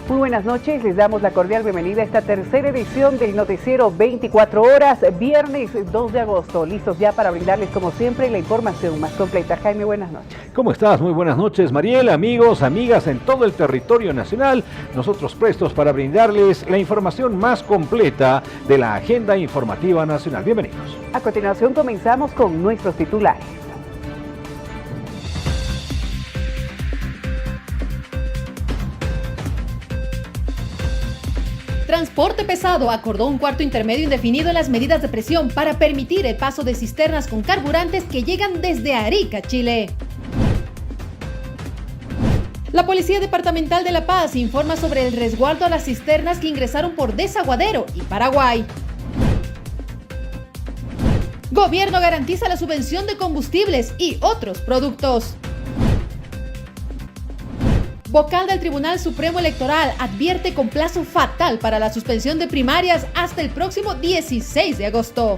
Muy buenas noches, les damos la cordial bienvenida a esta tercera edición del noticiero 24 horas, viernes 2 de agosto. Listos ya para brindarles como siempre la información más completa. Jaime, buenas noches. ¿Cómo estás? Muy buenas noches, Mariel, amigos, amigas en todo el territorio nacional. Nosotros prestos para brindarles la información más completa de la agenda informativa nacional. Bienvenidos. A continuación comenzamos con nuestros titulares. Transporte pesado acordó un cuarto intermedio indefinido en las medidas de presión para permitir el paso de cisternas con carburantes que llegan desde Arica, Chile. La Policía Departamental de La Paz informa sobre el resguardo a las cisternas que ingresaron por Desaguadero y Paraguay. Gobierno garantiza la subvención de combustibles y otros productos. Vocal del Tribunal Supremo Electoral advierte con plazo fatal para la suspensión de primarias hasta el próximo 16 de agosto.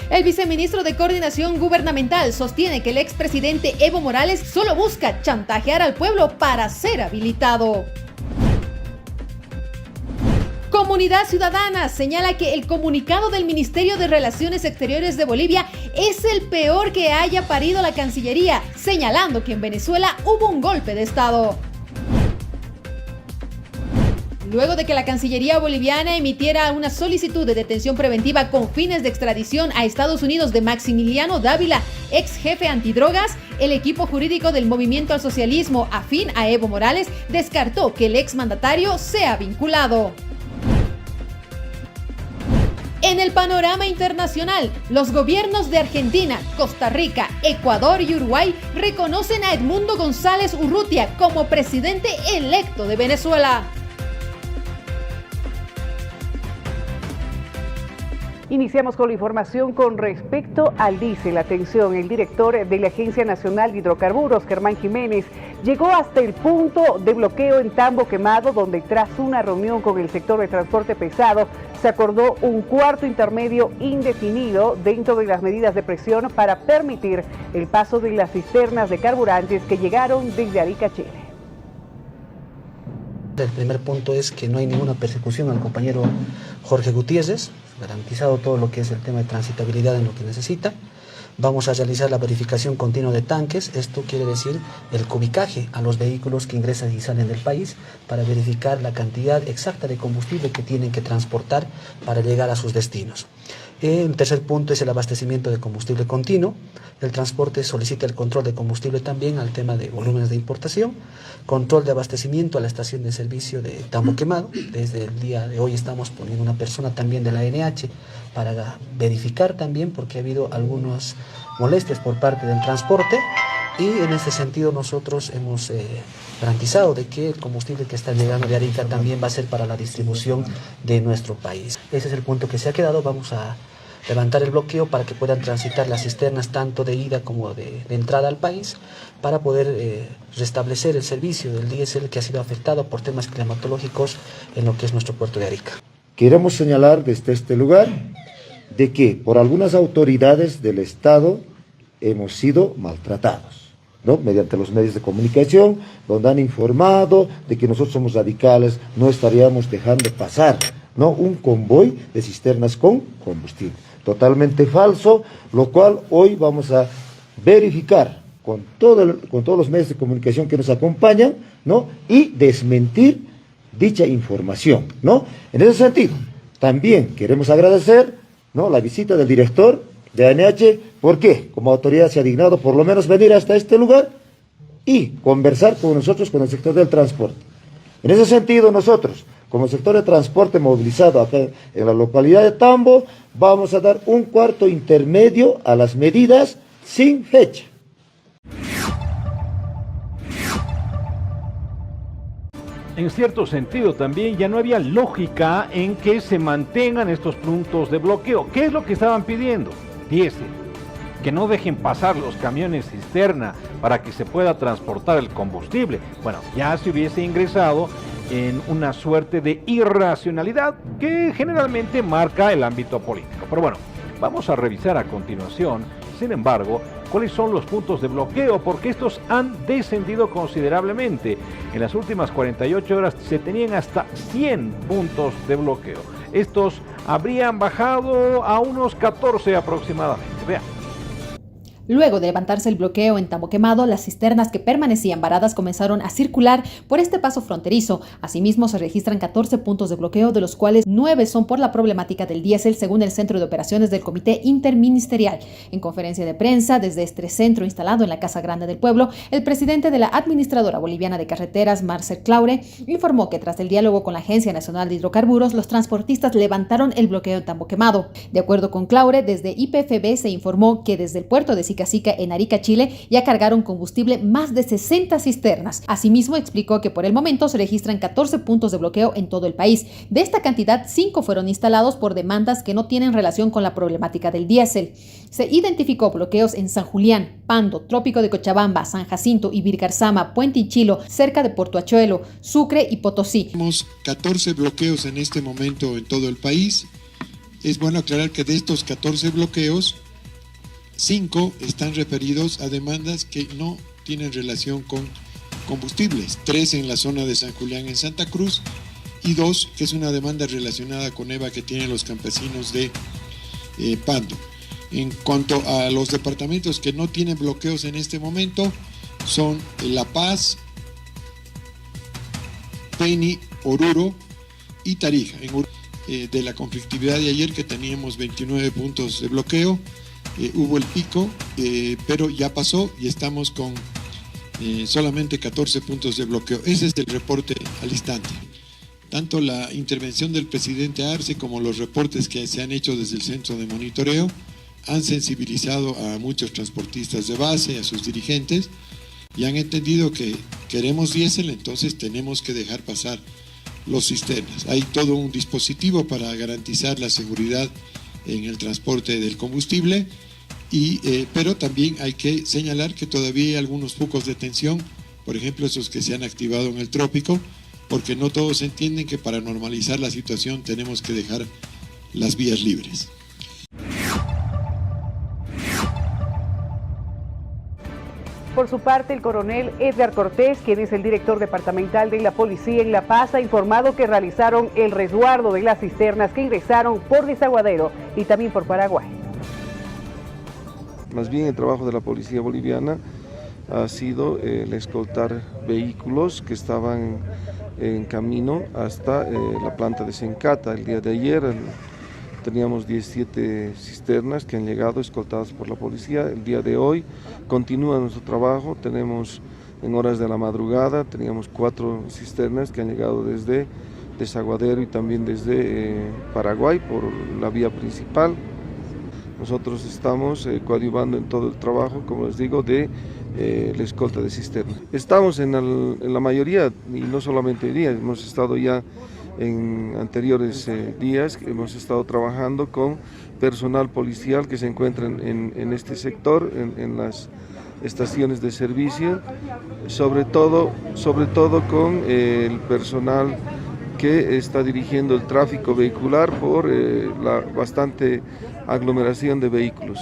El viceministro de Coordinación Gubernamental sostiene que el expresidente Evo Morales solo busca chantajear al pueblo para ser habilitado. Comunidad Ciudadana señala que el comunicado del Ministerio de Relaciones Exteriores de Bolivia es el peor que haya parido la Cancillería, señalando que en Venezuela hubo un golpe de Estado. Luego de que la Cancillería boliviana emitiera una solicitud de detención preventiva con fines de extradición a Estados Unidos de Maximiliano Dávila, ex jefe antidrogas, el equipo jurídico del Movimiento al Socialismo afín a Evo Morales descartó que el exmandatario sea vinculado. En el panorama internacional, los gobiernos de Argentina, Costa Rica, Ecuador y Uruguay reconocen a Edmundo González Urrutia como presidente electo de Venezuela. Iniciamos con la información con respecto al diésel. Atención, el director de la Agencia Nacional de Hidrocarburos, Germán Jiménez, llegó hasta el punto de bloqueo en Tambo Quemado, donde tras una reunión con el sector de transporte pesado, se acordó un cuarto intermedio indefinido dentro de las medidas de presión para permitir el paso de las cisternas de carburantes que llegaron desde Arica, Chile. El primer punto es que no hay ninguna persecución al compañero Jorge Gutiérrez, garantizado todo lo que es el tema de transitabilidad en lo que necesita. Vamos a realizar la verificación continua de tanques, esto quiere decir el cubicaje a los vehículos que ingresan y salen del país para verificar la cantidad exacta de combustible que tienen que transportar para llegar a sus destinos. El tercer punto es el abastecimiento de combustible continuo. El transporte solicita el control de combustible también al tema de volúmenes de importación, control de abastecimiento a la estación de servicio de Tambo Quemado. Desde el día de hoy estamos poniendo una persona también de la ANH para verificar también porque ha habido algunas molestias por parte del transporte y en este sentido nosotros hemos garantizado de que el combustible que está llegando de Arica también va a ser para la distribución de nuestro país. Ese es el punto que se ha quedado. Vamos a levantar el bloqueo para que puedan transitar las cisternas tanto de ida como de entrada al país para poder restablecer el servicio del diésel que ha sido afectado por temas climatológicos en lo que es nuestro puerto de Arica. Queremos señalar desde este lugar de que por algunas autoridades del Estado hemos sido maltratados, ¿no? Mediante los medios de comunicación, donde han informado de que nosotros somos radicales, no estaríamos dejando pasar, ¿no?, un convoy de cisternas con combustible. Totalmente falso, lo cual hoy vamos a verificar con todos los medios de comunicación que nos acompañan, ¿no?, y desmentir dicha información, ¿no? En ese sentido, también queremos agradecer, ¿no?, la visita del director de ANH, porque como autoridad se ha dignado por lo menos venir hasta este lugar y conversar con nosotros, con el sector del transporte. En ese sentido, nosotros, como sector de transporte movilizado acá en la localidad de Tambo, vamos a dar un cuarto intermedio a las medidas sin fecha. En cierto sentido también ya no había lógica en que se mantengan estos puntos de bloqueo. ¿Qué es lo que estaban pidiendo? Diésel. Que no dejen pasar los camiones cisterna para que se pueda transportar el combustible. Bueno, ya se hubiese ingresado en una suerte de irracionalidad que generalmente marca el ámbito político. Pero bueno, vamos a revisar a continuación Sin embargo, ¿cuáles son los puntos de bloqueo? Porque estos han descendido considerablemente. En las últimas 48 horas se tenían hasta 100 puntos de bloqueo. Estos habrían bajado a unos 14 aproximadamente. Vean. Luego de levantarse el bloqueo en Tambo Quemado, las cisternas que permanecían varadas comenzaron a circular por este paso fronterizo. Asimismo, se registran 14 puntos de bloqueo, de los cuales 9 son por la problemática del diésel, según el Centro de Operaciones del Comité Interministerial. En conferencia de prensa, desde este centro instalado en la Casa Grande del Pueblo, el presidente de la Administradora Boliviana de Carreteras, Marcel Claure, informó que tras el diálogo con la Agencia Nacional de Hidrocarburos, los transportistas levantaron el bloqueo en Tambo Quemado. De acuerdo con Claure, desde IPFB se informó que desde el puerto de Sicacica en Arica, Chile, ya cargaron combustible más de 60 cisternas. Asimismo, explicó que por el momento se registran 14 puntos de bloqueo en todo el país. De esta cantidad, 5 fueron instalados por demandas que no tienen relación con la problemática del diésel. Se identificó bloqueos en San Julián, Pando, Trópico de Cochabamba, San Jacinto, Ibirgarzama, Puente Inchilo, cerca de Portoachuelo, Sucre y Potosí. Tenemos 14 bloqueos en este momento en todo el país. Es bueno aclarar que de estos 14 bloqueos, 5 están referidos a demandas que no tienen relación con combustibles, 3 en la zona de San Julián en Santa Cruz y 2 que es una demanda relacionada con EVA que tienen los campesinos de Pando. En cuanto a los departamentos que no tienen bloqueos en este momento, son La Paz, Beni, Oruro y Tarija. De la conflictividad de ayer, que teníamos 29 puntos de bloqueo, hubo el pico, pero ya pasó y estamos con solamente 14 puntos de bloqueo. Ese es el reporte al instante. Tanto la intervención del presidente Arce como los reportes que se han hecho desde el centro de monitoreo han sensibilizado a muchos transportistas de base, a sus dirigentes, y han entendido que queremos diésel, entonces tenemos que dejar pasar los cisternas. Hay todo un dispositivo para garantizar la seguridad en el transporte del combustible, pero también hay que señalar que todavía hay algunos focos de tensión, por ejemplo esos que se han activado en el trópico, porque no todos entienden que para normalizar la situación tenemos que dejar las vías libres. Por su parte, el coronel Edgar Cortés, quien es el director departamental de la policía en La Paz, ha informado que realizaron el resguardo de las cisternas que ingresaron por Desaguadero y también por Paraguay. Más bien el trabajo de la policía boliviana ha sido el escoltar vehículos que estaban en camino hasta la planta de Sencata. El día de ayer teníamos 17 cisternas que han llegado escoltadas por la policía. El día de hoy continúa nuestro trabajo, tenemos en horas de la madrugada, teníamos 4 cisternas que han llegado desde Desaguadero y también desde Paraguay por la vía principal. Nosotros estamos coadyuvando en todo el trabajo, como les digo, de la escolta de cisternas. Estamos en la mayoría, y no solamente hoy día, hemos estado ya en anteriores días, hemos estado trabajando con personal policial que se encuentra en este sector, en las estaciones de servicio, sobre todo con el personal que está dirigiendo el tráfico vehicular por la bastante aglomeración de vehículos.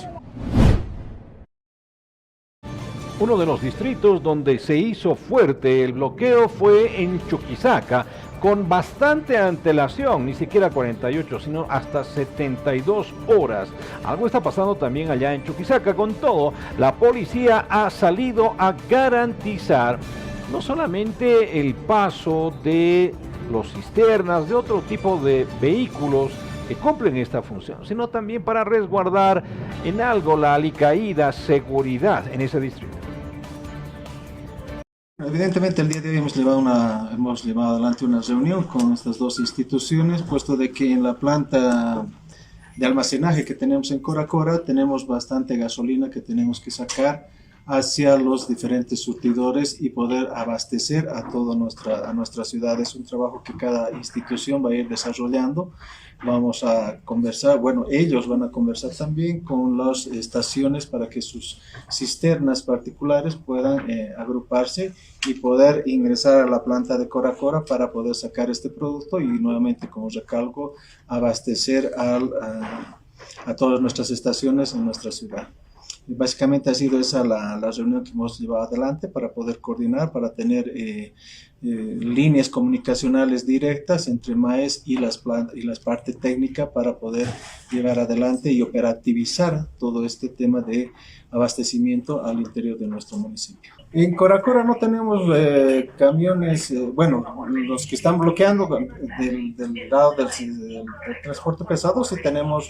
Uno de los distritos donde se hizo fuerte el bloqueo fue en Chuquisaca, con bastante antelación, ni siquiera 48, sino hasta 72 horas. Algo está pasando también allá en Chuquisaca. Con todo, la policía ha salido a garantizar no solamente el paso de los cisternas, de otro tipo de vehículos que cumplen esta función, sino también para resguardar en algo la alicaída seguridad en ese distrito. Evidentemente el día de hoy hemos llevado adelante una reunión con estas dos instituciones, puesto de que en la planta de almacenaje que tenemos en Coracora tenemos bastante gasolina que tenemos que sacar hacia los diferentes surtidores y poder abastecer a toda nuestra ciudad. Es un trabajo que cada institución va a ir desarrollando. Vamos a conversar, bueno, ellos van a conversar también con las estaciones para que sus cisternas particulares puedan agruparse y poder ingresar a la planta de Coracora para poder sacar este producto y nuevamente, como recalco, abastecer a todas nuestras estaciones en nuestra ciudad. Básicamente ha sido esa la reunión que hemos llevado adelante para poder coordinar, para tener líneas comunicacionales directas entre MAES y las partes técnicas para poder llevar adelante y operativizar todo este tema de abastecimiento al interior de nuestro municipio. En Coracora no tenemos camiones, bueno, los que están bloqueando del lado del transporte pesado, sí tenemos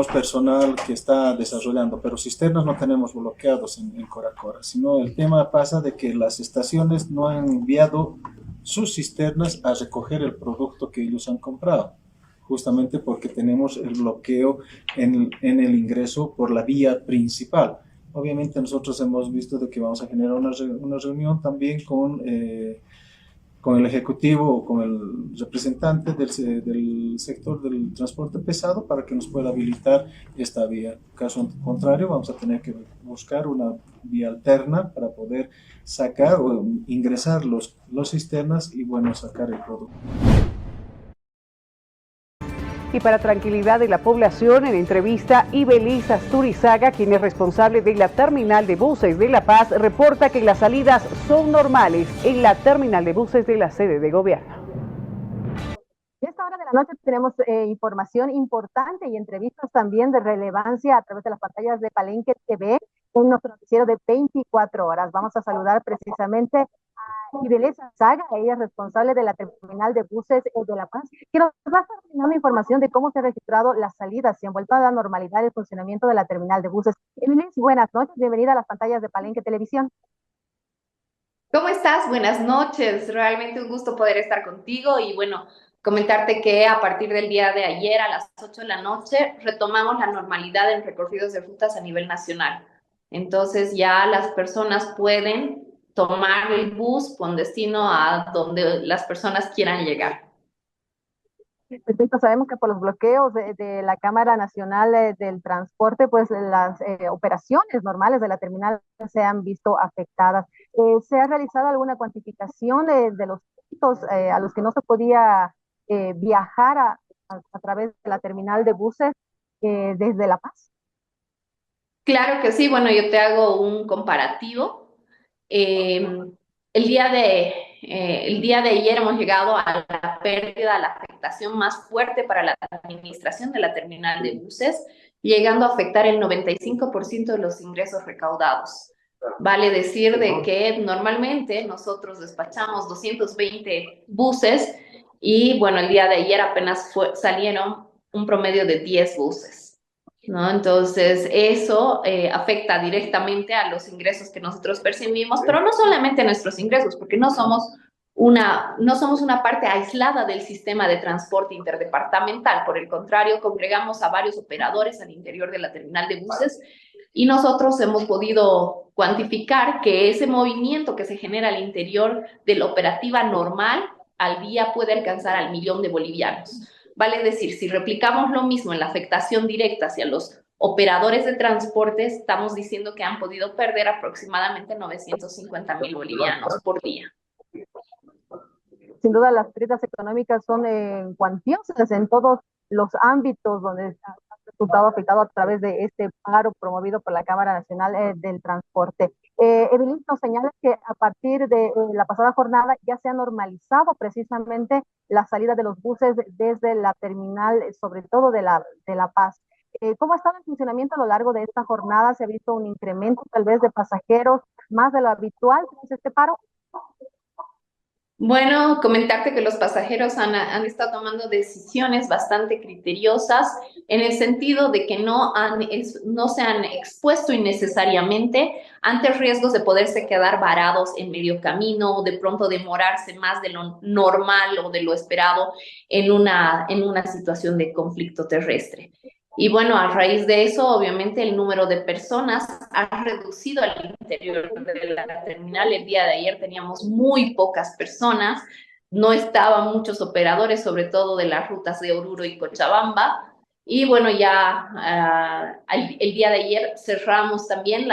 personal que está desarrollando, pero cisternas no tenemos bloqueados en Coracora, sino el tema pasa de que las estaciones no han enviado sus cisternas a recoger el producto que ellos han comprado, justamente porque tenemos el bloqueo en el ingreso por la vía principal. Obviamente nosotros hemos visto de que vamos a generar una reunión también con el ejecutivo o con el representante del sector del transporte pesado para que nos pueda habilitar esta vía. Caso contrario, vamos a tener que buscar una vía alterna para poder sacar o ingresar los cisternas y bueno, sacar el producto. Y para tranquilidad de la población, en entrevista, Ibeliz Asturizaga, quien es responsable de la terminal de buses de La Paz, reporta que las salidas son normales en la terminal de buses de la sede de gobierno. A esta hora de la noche tenemos información importante y entrevistas también de relevancia a través de las pantallas de Palenque TV en nuestro noticiero de 24 horas. Vamos a saludar precisamente a Ibeliz Saga, ella es responsable de la terminal de buses de La Paz, que nos va a estar brindando información de cómo se han registrado las salidas y han vuelto a la normalidad el funcionamiento de la terminal de buses. Ibeliz, buenas noches, bienvenida a las pantallas de Palenque Televisión. ¿Cómo estás? Buenas noches, realmente un gusto poder estar contigo y bueno, comentarte que a partir del día de ayer a las 8 de la noche retomamos la normalidad en recorridos de rutas a nivel nacional. Entonces ya las personas pueden tomar el bus con destino a donde las personas quieran llegar. Perfecto, sabemos que por los bloqueos de la Cámara Nacional del Transporte, pues las operaciones normales de la terminal se han visto afectadas. ¿Se ha realizado alguna cuantificación de los puntos a los que no se podía viajar a través de la terminal de buses desde La Paz? Claro que sí, bueno, yo te hago un comparativo. El día de ayer hemos llegado a la pérdida, a la afectación más fuerte para la administración de la terminal de buses, llegando a afectar el 95% de los ingresos recaudados. Vale decir de que normalmente nosotros despachamos 220 buses y bueno, el día de ayer apenas salieron un promedio de 10 buses. ¿No? Entonces, eso afecta directamente a los ingresos que nosotros percibimos, pero no solamente a nuestros ingresos, porque no somos una parte aislada del sistema de transporte interdepartamental. Por el contrario, congregamos a varios operadores al interior de la terminal de buses y nosotros hemos podido cuantificar que ese movimiento que se genera al interior de la operativa normal al día puede alcanzar al 1.000.000 de bolivianos. Vale decir, si replicamos lo mismo en la afectación directa hacia los operadores de transporte, estamos diciendo que han podido perder aproximadamente 950.000 bolivianos por día. Sin duda, las pérdidas económicas son cuantiosas en todos los ámbitos donde ha resultado afectado a través de este paro promovido por la Cámara Nacional del Transporte. Evelyn nos señala que a partir de la pasada jornada ya se ha normalizado precisamente la salida de los buses desde la terminal, sobre todo de La Paz. ¿Cómo ha estado el funcionamiento a lo largo de esta jornada? ¿Se ha visto un incremento tal vez de pasajeros más de lo habitual tras este paro? Bueno, comentarte que los pasajeros han estado tomando decisiones bastante criteriosas en el sentido de que no se han expuesto innecesariamente ante riesgos de poderse quedar varados en medio camino o de pronto demorarse más de lo normal o de lo esperado en una situación de conflicto terrestre. Y bueno, a raíz de eso, obviamente, el número de personas ha reducido al interior de la terminal. El día de ayer teníamos muy pocas personas, no estaban muchos operadores, sobre todo de las rutas de Oruro y Cochabamba. Y bueno, ya el día de ayer cerramos también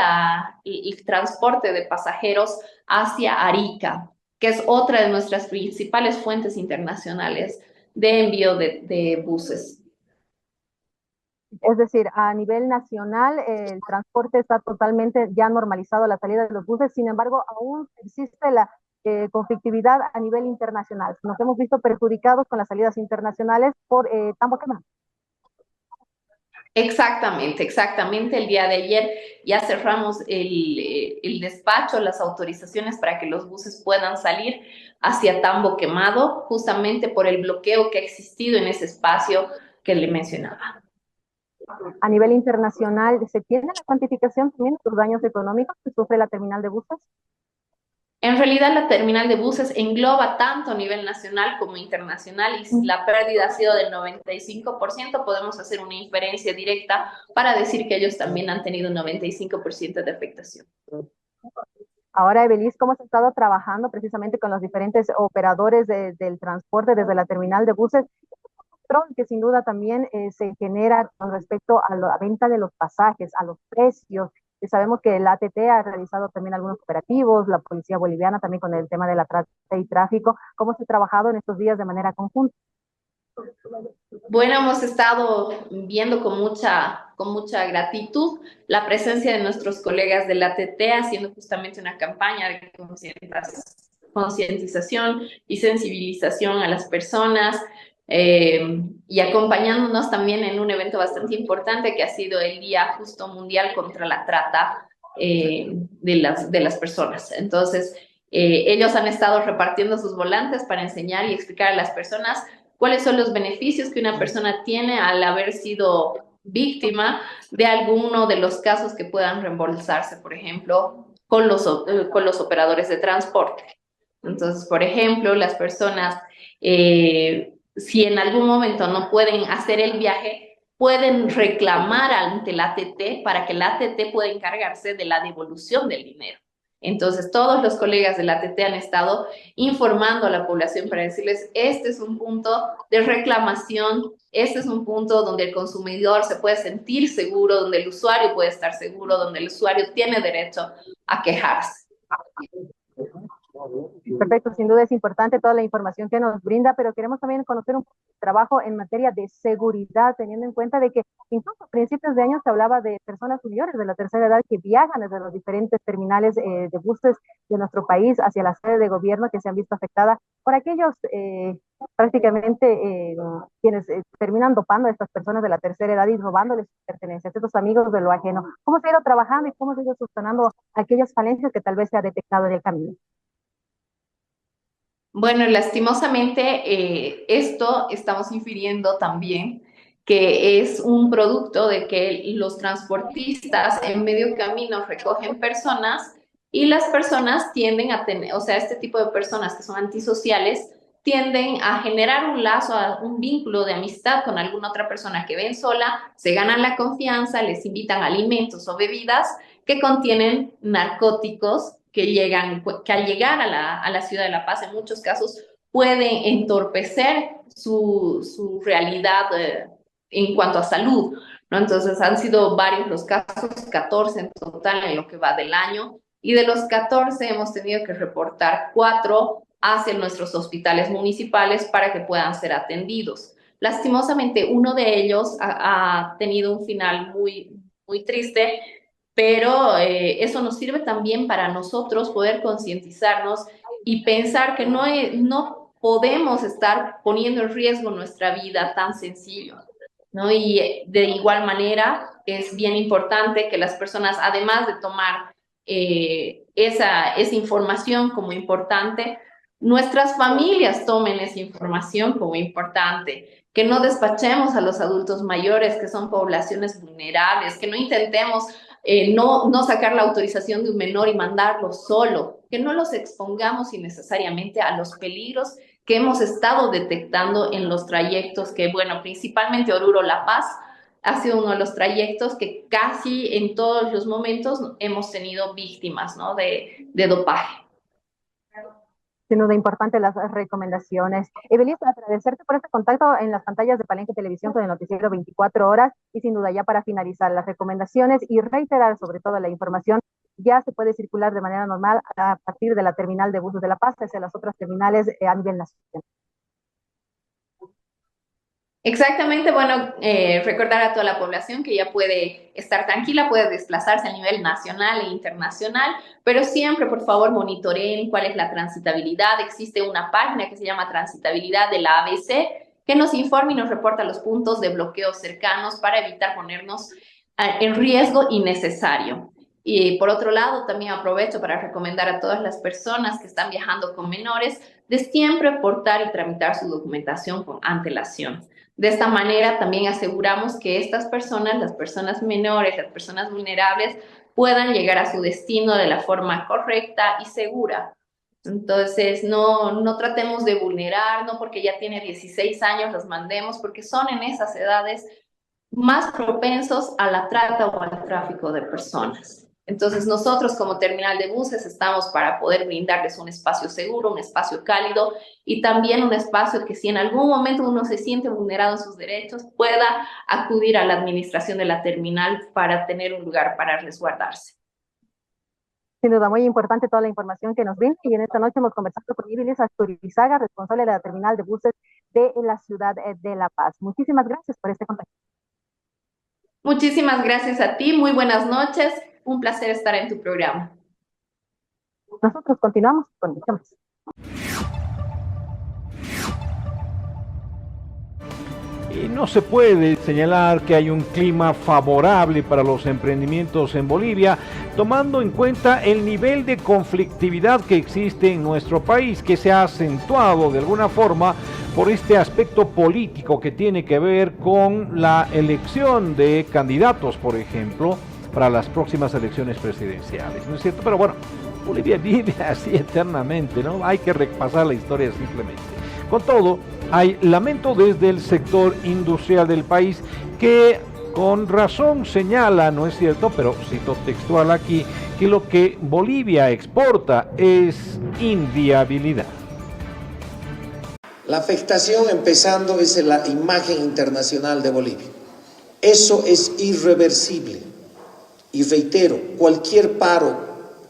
el transporte de pasajeros hacia Arica, que es otra de nuestras principales fuentes internacionales de envío de buses. Es decir, a nivel nacional el transporte está totalmente ya normalizado, la salida de los buses, sin embargo, aún existe la conflictividad a nivel internacional. Nos hemos visto perjudicados con las salidas internacionales por Tambo Quemado. Exactamente, exactamente. El día de ayer ya cerramos el despacho, las autorizaciones para que los buses puedan salir hacia Tambo Quemado, justamente por el bloqueo que ha existido en ese espacio que le mencionaba. A nivel internacional, ¿se tiene la cuantificación también de los daños económicos que sufre la terminal de buses? En realidad, la terminal de buses engloba tanto a nivel nacional como internacional y si la pérdida ha sido del 95%, podemos hacer una inferencia directa para decir que ellos también han tenido un 95% de afectación. Ahora, Evelis, ¿cómo has estado trabajando precisamente con los diferentes operadores del transporte desde la terminal de buses? Que sin duda también se genera con respecto a la venta de los pasajes, a los precios. Sabemos que el ATT ha realizado también algunos operativos, la policía boliviana también con el tema de la trata y tráfico. ¿Cómo se ha trabajado en estos días de manera conjunta? Bueno, hemos estado viendo con mucha gratitud la presencia de nuestros colegas del ATT haciendo justamente una campaña de concientización y sensibilización a las personas y acompañándonos también en un evento bastante importante que ha sido el Día Justo Mundial contra la Trata de las personas. Entonces, ellos han estado repartiendo sus volantes para enseñar y explicar a las personas cuáles son los beneficios que una persona tiene al haber sido víctima de alguno de los casos que puedan reembolsarse, por ejemplo, con los operadores de transporte. Entonces, por ejemplo, las personas, si en algún momento no pueden hacer el viaje, pueden reclamar ante la ATT para que la ATT pueda encargarse de la devolución del dinero. Entonces, todos los colegas de la ATT han estado informando a la población para decirles, este es un punto de reclamación, este es un punto donde el consumidor se puede sentir seguro, donde el usuario puede estar seguro, donde el usuario tiene derecho a quejarse. Perfecto, sin duda es importante toda la información que nos brinda, pero queremos también conocer un trabajo en materia de seguridad, teniendo en cuenta de que incluso a principios de año se hablaba de personas mayores de la tercera edad que viajan desde los diferentes terminales de buses de nuestro país hacia la sede de gobierno que se han visto afectadas por aquellos prácticamente quienes terminan dopando a estas personas de la tercera edad y robándoles sus pertenencias, estos amigos de lo ajeno. ¿Cómo se ha ido trabajando y cómo se ha ido subsanando aquellas falencias que tal vez se ha detectado en el camino? Bueno, lastimosamente esto estamos infiriendo también que es un producto de que los transportistas en medio camino recogen personas y las personas tienden a tener, o sea, este tipo de personas que son antisociales tienden a generar un lazo, un vínculo de amistad con alguna otra persona que ven sola, se ganan la confianza, les invitan alimentos o bebidas que contienen narcóticos que al llegar a la ciudad de La Paz, en muchos casos, pueden entorpecer su realidad en cuanto a salud, ¿no? Entonces, han sido varios los casos, 14 en total en lo que va del año, y de los 14 hemos tenido que reportar 4 hacia nuestros hospitales municipales para que puedan ser atendidos. Lastimosamente, uno de ellos ha tenido un final muy, muy triste, pero eso nos sirve también para nosotros poder concientizarnos y pensar que no podemos estar poniendo en riesgo nuestra vida tan sencillo, ¿no? Y de igual manera es bien importante que las personas, además de tomar esa información como importante, nuestras familias tomen esa información como importante, que no despachemos a los adultos mayores, que son poblaciones vulnerables, que no intentemos no sacar la autorización de un menor y mandarlo solo, que no los expongamos innecesariamente a los peligros que hemos estado detectando en los trayectos que, bueno, principalmente Oruro-La Paz ha sido uno de los trayectos que casi en todos los momentos hemos tenido víctimas, ¿no? de dopaje. Sin duda importante las recomendaciones. Evelis, agradecerte por este contacto en las pantallas de Palenque Televisión con el noticiero 24 horas y sin duda ya para finalizar las recomendaciones y reiterar sobre todo la información, ya se puede circular de manera normal a partir de la terminal de buses de La Paz hacia las otras terminales a nivel nacional. Exactamente, bueno, recordar a toda la población que ya puede estar tranquila, puede desplazarse a nivel nacional e internacional, pero siempre, por favor, monitoreen cuál es la transitabilidad. Existe una página que se llama Transitabilidad de la ABC que nos informa y nos reporta los puntos de bloqueo cercanos para evitar ponernos en riesgo innecesario. Y por otro lado, también aprovecho para recomendar a todas las personas que están viajando con menores de siempre portar y tramitar su documentación con antelación. De esta manera también aseguramos que estas personas, las personas menores, las personas vulnerables, puedan llegar a su destino de la forma correcta y segura. Entonces, no tratemos de vulnerar, no porque ya tiene 16 años los mandemos, porque son en esas edades más propensos a la trata o al tráfico de personas. Entonces, nosotros como terminal de buses estamos para poder brindarles un espacio seguro, un espacio cálido y también un espacio que si en algún momento uno se siente vulnerado en sus derechos, pueda acudir a la administración de la terminal para tener un lugar para resguardarse. Sin duda, muy importante toda la información que nos brinda y en esta noche hemos conversado con Ibelis Asturizaga, responsable de la terminal de buses de la ciudad de La Paz. Muchísimas gracias por este contacto. Muchísimas gracias a ti, muy buenas noches, un placer estar en tu programa. Nosotros continuamos con mucho más. Y no se puede señalar que hay un clima favorable para los emprendimientos en Bolivia, tomando en cuenta el nivel de conflictividad que existe en nuestro país, que se ha acentuado de alguna forma por este aspecto político que tiene que ver con la elección de candidatos, por ejemplo, para las próximas elecciones presidenciales, ¿no es cierto? Pero bueno, Bolivia vive así eternamente, ¿no? Hay que repasar la historia simplemente. Con todo, hay lamento desde el sector industrial del país que con razón señala, ¿no es cierto?, pero cito textual aquí, que lo que Bolivia exporta es inviabilidad. La afectación empezando es la imagen internacional de Bolivia. Eso es irreversible. Y reitero, cualquier paro,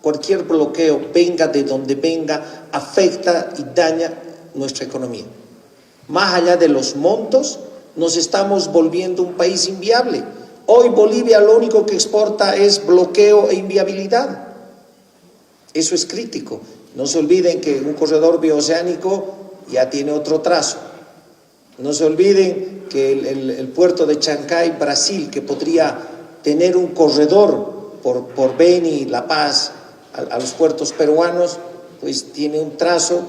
cualquier bloqueo, venga de donde venga, afecta y daña nuestra economía. Más allá de los montos, nos estamos volviendo un país inviable. Hoy Bolivia lo único que exporta es bloqueo e inviabilidad. Eso es crítico. No se olviden que un corredor bioceánico ya tiene otro trazo. No se olviden que el puerto de Chancay, Brasil, que podría tener un corredor por Beni, La Paz, a los puertos peruanos, pues tiene un trazo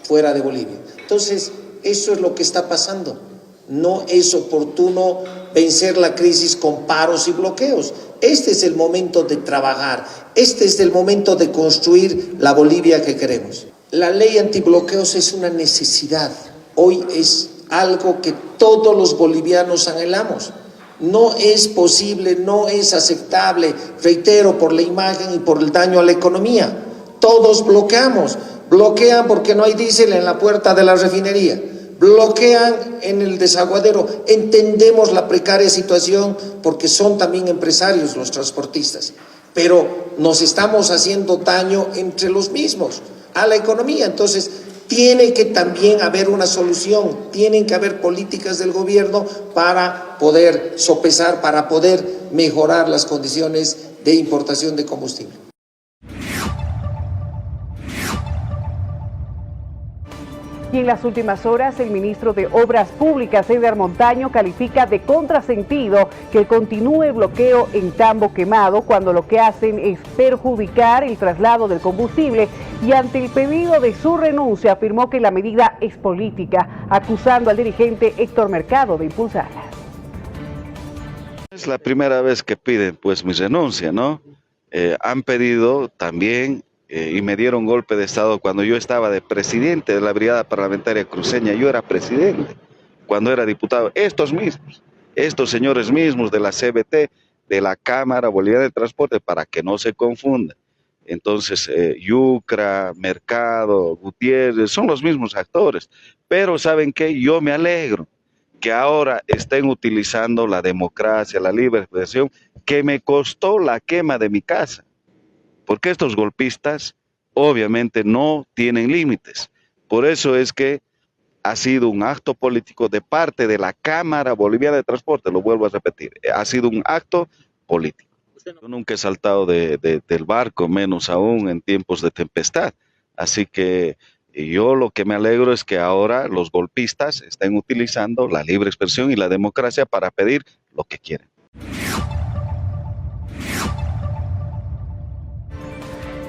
fuera de Bolivia. Entonces, eso es lo que está pasando. No es oportuno vencer la crisis con paros y bloqueos. Este es el momento de trabajar. Este es el momento de construir la Bolivia que queremos. La ley antibloqueos es una necesidad. Hoy es algo que todos los bolivianos anhelamos. No es posible, no es aceptable, reitero, por la imagen y por el daño a la economía. Todos bloqueamos. Bloquean porque no hay diésel en la puerta de la refinería, bloquean en el desaguadero. Entendemos la precaria situación porque son también empresarios los transportistas, pero nos estamos haciendo daño entre los mismos a la economía. Entonces tiene que también haber una solución, tienen que haber políticas del gobierno para poder sopesar, para poder mejorar las condiciones de importación de combustible. Y en las últimas horas, el ministro de Obras Públicas, Eder Montaño, califica de contrasentido que continúe el bloqueo en Tambo Quemado cuando lo que hacen es perjudicar el traslado del combustible y ante el pedido de su renuncia afirmó que la medida es política, acusando al dirigente Héctor Mercado de impulsarla. Es la primera vez que piden pues mi renuncia, ¿no? Han pedido también y me dieron golpe de estado cuando yo estaba de presidente de la Brigada Parlamentaria Cruceña. Yo era presidente cuando era diputado. Estos señores mismos de la CBT, de la Cámara Boliviana de Transporte, para que no se confunda. Entonces, Yucra, Mercado, Gutiérrez, son los mismos actores. Pero ¿saben qué? Yo me alegro que ahora estén utilizando la democracia, la libre expresión, que me costó la quema de mi casa. Porque estos golpistas obviamente no tienen límites. Por eso es que ha sido un acto político de parte de la Cámara Boliviana de Transporte, lo vuelvo a repetir, ha sido un acto político. Yo nunca he saltado del barco, menos aún en tiempos de tempestad. Así que yo lo que me alegro es que ahora los golpistas estén utilizando la libre expresión y la democracia para pedir lo que quieren.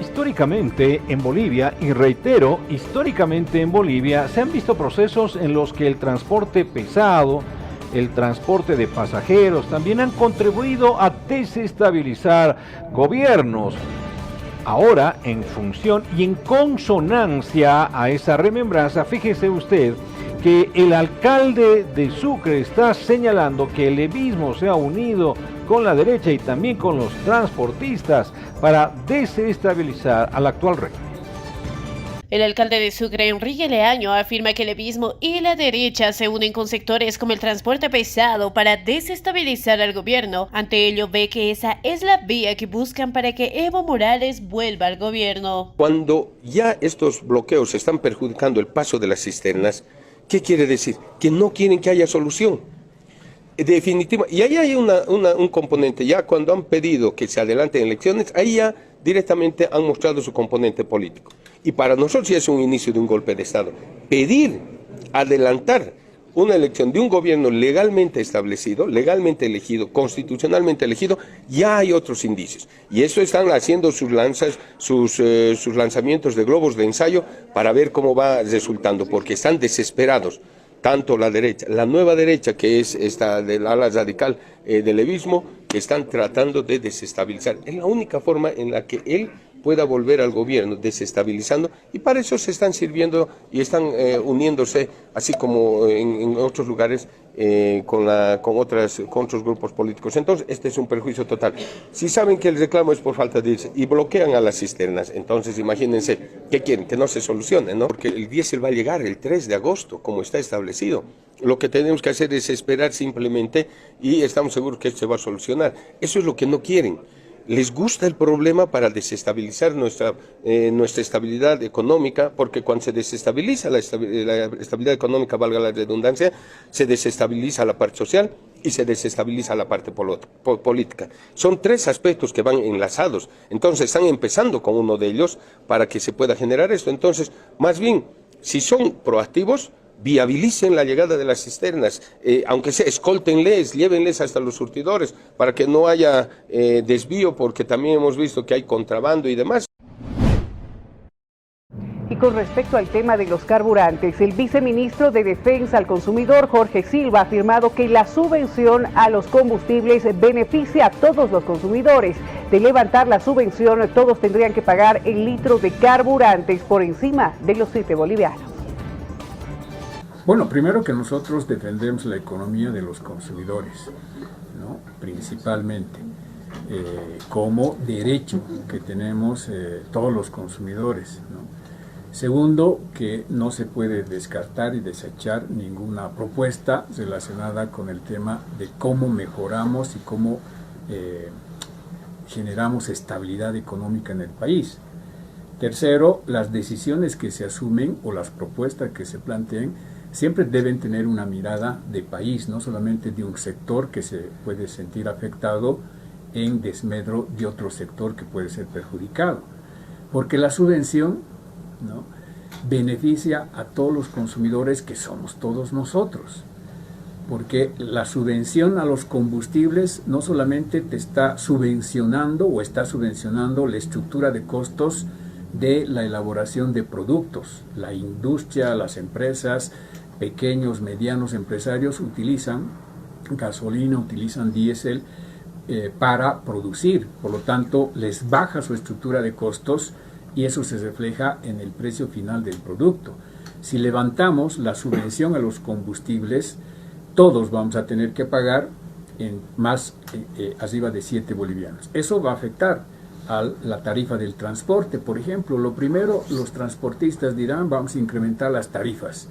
Históricamente en Bolivia, y reitero, históricamente en Bolivia se han visto procesos en los que el transporte pesado, el transporte de pasajeros también han contribuido a desestabilizar gobiernos. Ahora, en función y en consonancia a esa remembranza, fíjese usted que el alcalde de Sucre está señalando que el levismo se ha unido con la derecha y también con los transportistas para desestabilizar al actual régimen. El alcalde de Sucre, Enrique Leaño, afirma que el levismo y la derecha se unen con sectores como el transporte pesado para desestabilizar al gobierno. Ante ello, ve que esa es la vía que buscan para que Evo Morales vuelva al gobierno. Cuando ya estos bloqueos están perjudicando el paso de las cisternas, ¿qué quiere decir? Que no quieren que haya solución. Definitiva. Y ahí hay un componente, ya cuando han pedido que se adelanten elecciones, ahí ya directamente han mostrado su componente político. Y para nosotros ya es un inicio de un golpe de Estado. Pedir, adelantar una elección de un gobierno legalmente establecido, legalmente elegido, constitucionalmente elegido, ya hay otros indicios. Y eso están haciendo sus lanzamientos de globos de ensayo para ver cómo va resultando, porque están desesperados. Tanto la derecha, la nueva derecha, que es esta del ala radical del levismo, que están tratando de desestabilizar. Es la única forma en la que él pueda volver al gobierno, desestabilizando, y para eso se están sirviendo y están uniéndose, así como en otros lugares, con otros grupos políticos. Entonces, este es un perjuicio total. Si saben que el reclamo es por falta de diésel y bloquean a las cisternas, entonces imagínense, ¿qué quieren? Que no se solucione, ¿no? Porque el diésel va a llegar el 3 de agosto, como está establecido. Lo que tenemos que hacer es esperar simplemente y estamos seguros que esto se va a solucionar. Eso es lo que no quieren. Les gusta el problema para desestabilizar nuestra estabilidad económica, porque cuando se desestabiliza la estabilidad económica, valga la redundancia, se desestabiliza la parte social y se desestabiliza la parte política. Son tres aspectos que van enlazados, entonces están empezando con uno de ellos para que se pueda generar esto. Entonces, más bien, si son proactivos, viabilicen la llegada de las cisternas, aunque sea, escóltenles, llévenles hasta los surtidores, para que no haya desvío, porque también hemos visto que hay contrabando y demás. Y con respecto al tema de los carburantes, el viceministro de Defensa al Consumidor, Jorge Silva, ha afirmado que la subvención a los combustibles beneficia a todos los consumidores. De levantar la subvención, todos tendrían que pagar el litro de carburantes por encima de los 7 bolivianos. Bueno, primero que nosotros defendemos la economía de los consumidores, ¿no? Principalmente, como derecho que tenemos todos los consumidores, ¿no? Segundo, que no se puede descartar y desechar ninguna propuesta relacionada con el tema de cómo mejoramos y cómo generamos estabilidad económica en el país. Tercero, las decisiones que se asumen o las propuestas que se planteen siempre deben tener una mirada de país, no solamente de un sector que se puede sentir afectado en desmedro de otro sector que puede ser perjudicado. Porque la subvención, ¿no?, beneficia a todos los consumidores, que somos todos nosotros. Porque la subvención a los combustibles no solamente te está subvencionando o está subvencionando la estructura de costos de la elaboración de productos. La industria, las empresas, pequeños, medianos empresarios utilizan gasolina, utilizan diésel para producir. Por lo tanto, les baja su estructura de costos y eso se refleja en el precio final del producto. Si levantamos la subvención a los combustibles, todos vamos a tener que pagar en más arriba de 7 bolivianos. Eso va a afectar a la tarifa del transporte. Por ejemplo, lo primero, los transportistas dirán, vamos a incrementar las tarifas.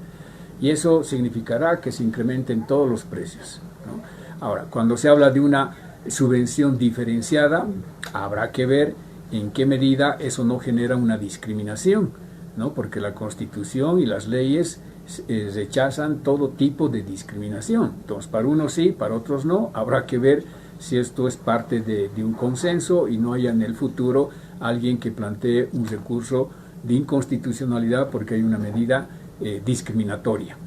Y eso significará que se incrementen todos los precios, ¿no? Ahora, cuando se habla de una subvención diferenciada, habrá que ver en qué medida eso no genera una discriminación, ¿no? Porque la Constitución y las leyes rechazan todo tipo de discriminación. Entonces, para unos sí, para otros no. Habrá que ver si esto es parte de un consenso y no haya en el futuro alguien que plantee un recurso de inconstitucionalidad porque hay una medida discriminatoria.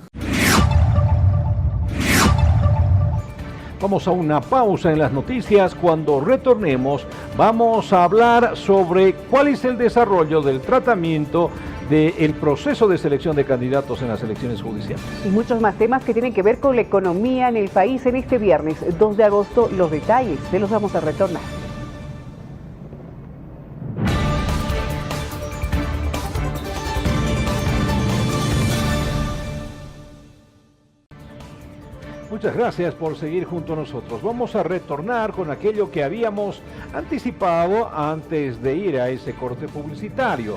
Vamos a una pausa en las noticias. Cuando retornemos vamos a hablar sobre cuál es el desarrollo del tratamiento del proceso de selección de candidatos en las elecciones judiciales. Y muchos más temas que tienen que ver con la economía en el país en este viernes 2 de agosto. Los detalles se los vamos a retornar. Muchas gracias por seguir junto a nosotros. Vamos a retornar con aquello que habíamos anticipado antes de ir a ese corte publicitario.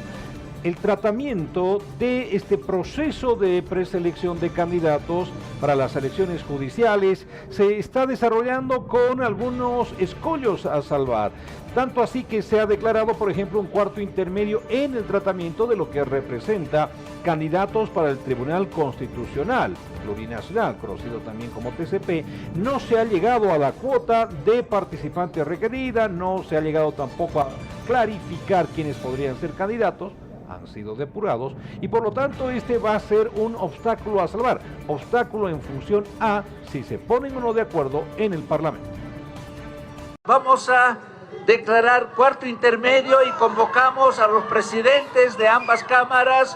El tratamiento de este proceso de preselección de candidatos para las elecciones judiciales se está desarrollando con algunos escollos a salvar. Tanto así que se ha declarado, por ejemplo, un cuarto intermedio en el tratamiento de lo que representa candidatos para el Tribunal Constitucional Plurinacional, conocido también como TCP. No se ha llegado a la cuota de participantes requerida, no se ha llegado tampoco a clarificar quiénes podrían ser candidatos. Han sido depurados y por lo tanto este va a ser un obstáculo a salvar, obstáculo en función a si se ponen o no de acuerdo en el Parlamento. Vamos a declarar cuarto intermedio y convocamos a los presidentes de ambas cámaras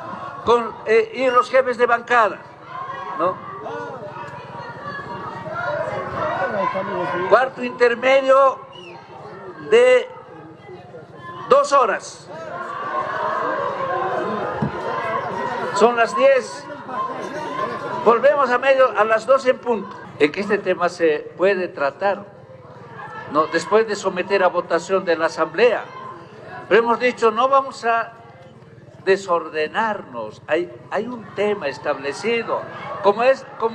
y los jefes de bancada, ¿no? Cuarto intermedio de 2 horas. Son las 10. Volvemos a las 12 en punto. En que este tema se puede tratar, ¿no? Después de someter a votación de la Asamblea. Pero hemos dicho, no vamos a desordenarnos. Hay un tema establecido. Como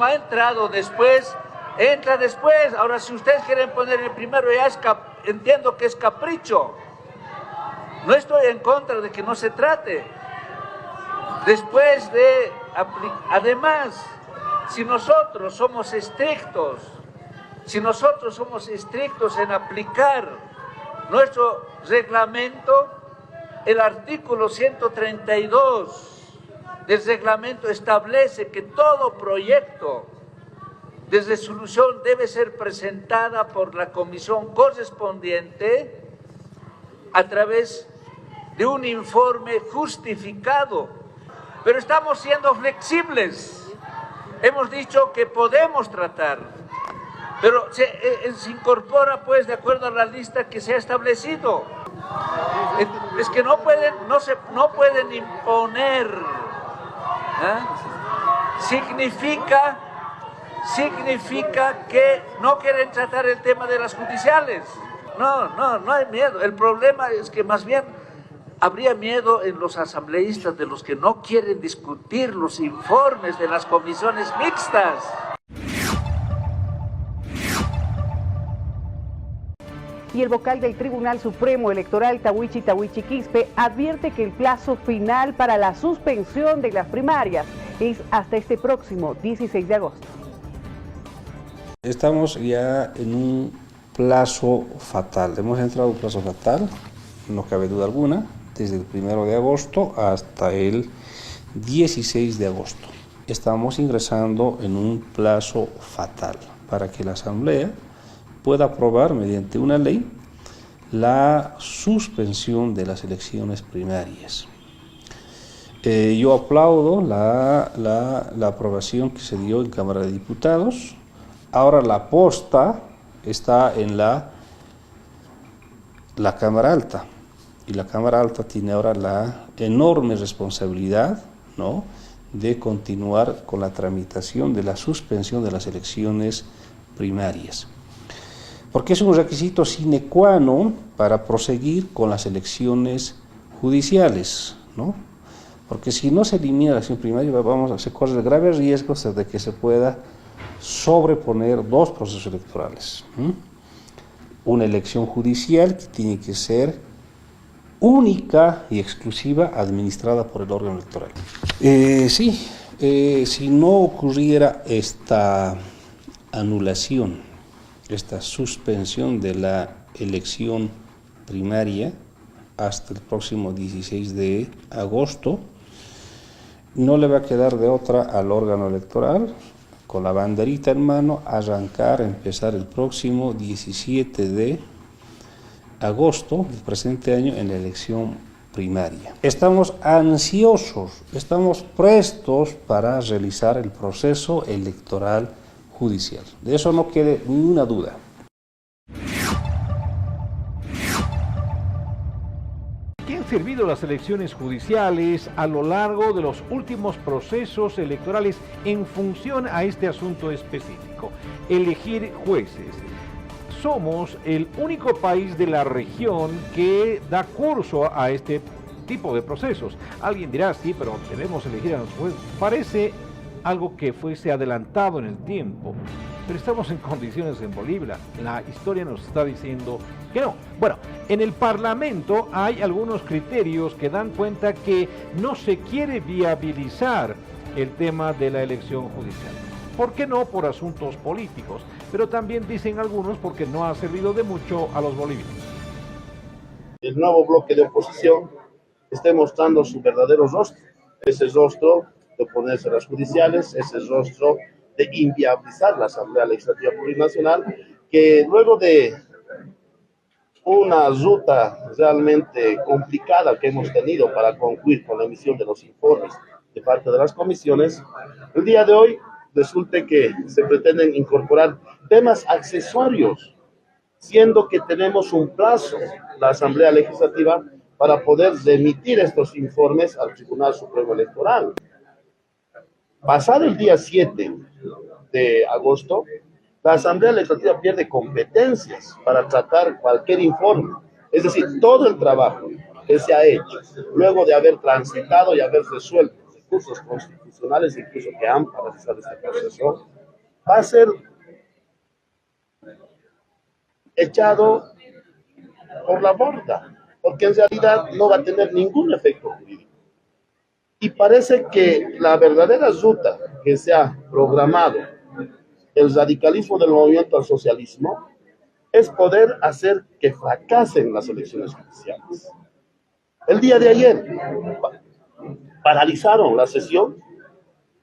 ha entrado después, entra después. Ahora, si ustedes quieren poner el primero, ya entiendo que es capricho. No estoy en contra de que no se trate. Después de además, si nosotros somos estrictos en aplicar nuestro reglamento, el artículo 132 del reglamento establece que todo proyecto de resolución debe ser presentada por la comisión correspondiente a través de un informe justificado. Pero estamos siendo flexibles. Hemos dicho que podemos tratar, pero se incorpora pues de acuerdo a la lista que se ha establecido. Es que no pueden imponer. Significa que no quieren tratar el tema de las judiciales. No hay miedo. El problema es que más bien habría miedo en los asambleístas de los que no quieren discutir los informes de las comisiones mixtas. Y el vocal del Tribunal Supremo Electoral, Tawichi Quispe, advierte que el plazo final para la suspensión de las primarias es hasta este próximo 16 de agosto. Estamos ya en un plazo fatal. Hemos entrado en un plazo fatal, no cabe duda alguna, desde el 1 de agosto hasta el 16 de agosto. Estamos ingresando en un plazo fatal para que la Asamblea pueda aprobar mediante una ley la suspensión de las elecciones primarias. Yo aplaudo la aprobación que se dio en Cámara de Diputados. Ahora la posta está en la Cámara Alta. Y la Cámara Alta tiene ahora la enorme responsabilidad, ¿no?, de continuar con la tramitación de la suspensión de las elecciones primarias. Porque es un requisito sine qua non para proseguir con las elecciones judiciales, ¿no? Porque si no se elimina la elección primaria, se corre graves riesgos de que se pueda sobreponer 2 procesos electorales. Una elección judicial que tiene que ser única y exclusiva administrada por el órgano electoral. Sí, Si no ocurriera esta anulación, esta suspensión de la elección primaria hasta el próximo 16 de agosto, no le va a quedar de otra al órgano electoral, con la banderita en mano, empezar el próximo 17 de agosto del presente año en la elección primaria. Estamos ansiosos, estamos prestos para realizar el proceso electoral judicial. De eso no quede ninguna duda. ¿Qué han servido las elecciones judiciales a lo largo de los últimos procesos electorales en función a este asunto específico? Elegir jueces. Somos el único país de la región que da curso a este tipo de procesos. Alguien dirá, sí, pero debemos elegir a los jueces. Parece algo que fuese adelantado en el tiempo, pero estamos en condiciones en Bolivia. La historia nos está diciendo que no. Bueno, en el Parlamento hay algunos criterios que dan cuenta que no se quiere viabilizar el tema de la elección judicial. ¿Por qué no? Por asuntos políticos, pero también dicen algunos porque no ha servido de mucho a los bolivianos. El nuevo bloque de oposición está mostrando su verdadero rostro, ese rostro de oponerse a las judiciales, ese rostro de inviabilizar la Asamblea Legislativa Plurinacional, que luego de una ruta realmente complicada que hemos tenido para concluir con la emisión de los informes de parte de las comisiones, el día de hoy resulta que se pretenden incorporar temas accesorios, siendo que tenemos un plazo, la Asamblea Legislativa, para poder remitir estos informes al Tribunal Supremo Electoral. Pasado el día 7 de agosto, la Asamblea Legislativa pierde competencias para tratar cualquier informe. Es decir, todo el trabajo que se ha hecho, luego de haber transitado y haber resuelto recursos constitucionales, incluso que han paralizado este proceso, va a ser echado por la borda, porque en realidad no va a tener ningún efecto jurídico. Y parece que la verdadera ruta que se ha programado el radicalismo del movimiento al socialismo es poder hacer que fracasen las elecciones judiciales. El día de ayer paralizaron la sesión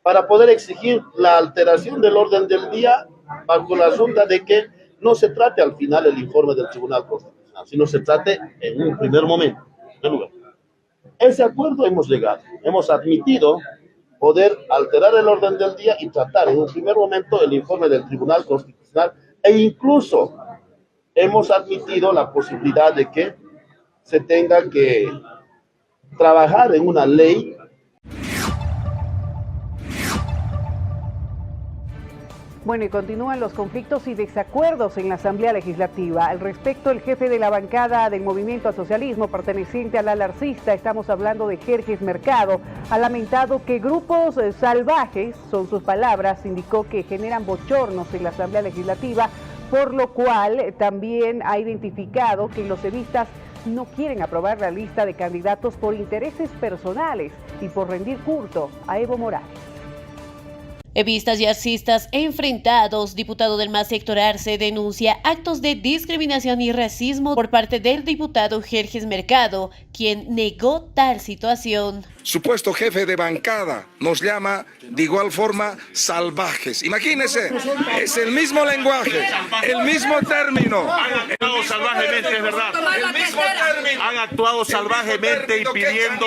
para poder exigir la alteración del orden del día bajo la ruta de que no se trate al final el informe del Tribunal Constitucional, sino se trate en un primer momento. En lugar. Ese acuerdo hemos llegado, hemos admitido poder alterar el orden del día y tratar en un primer momento el informe del Tribunal Constitucional, e incluso hemos admitido la posibilidad de que se tenga que trabajar en una ley. Bueno, y continúan los conflictos y desacuerdos en la Asamblea Legislativa. Al respecto, el jefe de la bancada del Movimiento al Socialismo, perteneciente al ala arcista, estamos hablando de Jerjes Mercado, ha lamentado que grupos salvajes, son sus palabras, indicó que generan bochornos en la Asamblea Legislativa, por lo cual también ha identificado que los evistas no quieren aprobar la lista de candidatos por intereses personales y por rendir culto a Evo Morales. Evistas y arcistas enfrentados. Diputado del MAS Héctor Arce denuncia actos de discriminación y racismo por parte del diputado Jerjes Mercado, quien negó tal situación. Supuesto jefe de bancada nos llama de igual forma salvajes. Imagínense, es el mismo lenguaje, el mismo término. Han actuado salvajemente, es verdad. El mismo término. Han actuado salvajemente impidiendo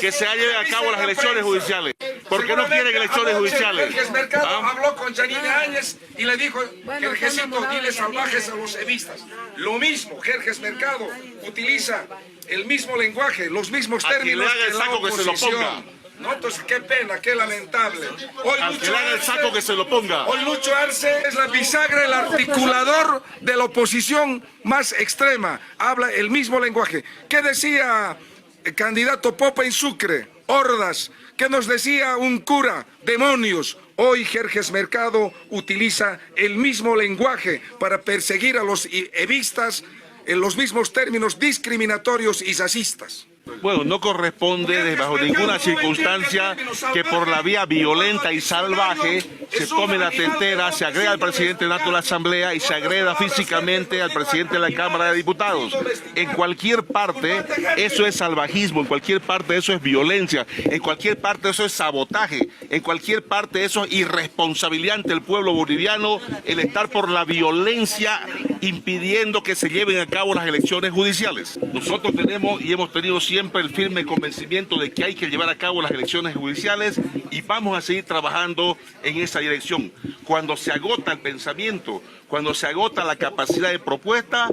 que se lleven a cabo las elecciones judiciales. Porque no quieren elecciones judiciales. Jerjes Mercado habló con Janine Áñez y le dijo, Jerjesito, dile salvajes a los evistas. Lo mismo, Jerjes Mercado utiliza el mismo lenguaje, los mismos términos que la oposición. No, entonces qué pena, qué lamentable. Hoy Lucho Arce, el saco que se lo ponga. Hoy Lucho Arce es la bisagra, el articulador de la oposición más extrema. Habla el mismo lenguaje. ¿Qué decía el candidato Popa en Sucre? Hordas. ¿Qué nos decía un cura? Demonios. Hoy Jerjes Mercado utiliza el mismo lenguaje para perseguir a los evistas en los mismos términos discriminatorios y racistas. Bueno, no corresponde bajo ninguna circunstancia que por la vía violenta y salvaje se tome la tetera, se agrega al presidente nato de la Asamblea y se agreda físicamente al presidente de la Cámara de Diputados. En cualquier parte eso es salvajismo, en cualquier parte eso es violencia, en cualquier parte eso es sabotaje, en cualquier parte eso es irresponsabilidad ante el pueblo boliviano, el estar por la violencia impidiendo que se lleven a cabo las elecciones judiciales. Nosotros tenemos y hemos tenido siempre el firme convencimiento de que hay que llevar a cabo las elecciones judiciales y vamos a seguir trabajando en esa dirección. Cuando se agota el pensamiento, cuando se agota la capacidad de propuesta,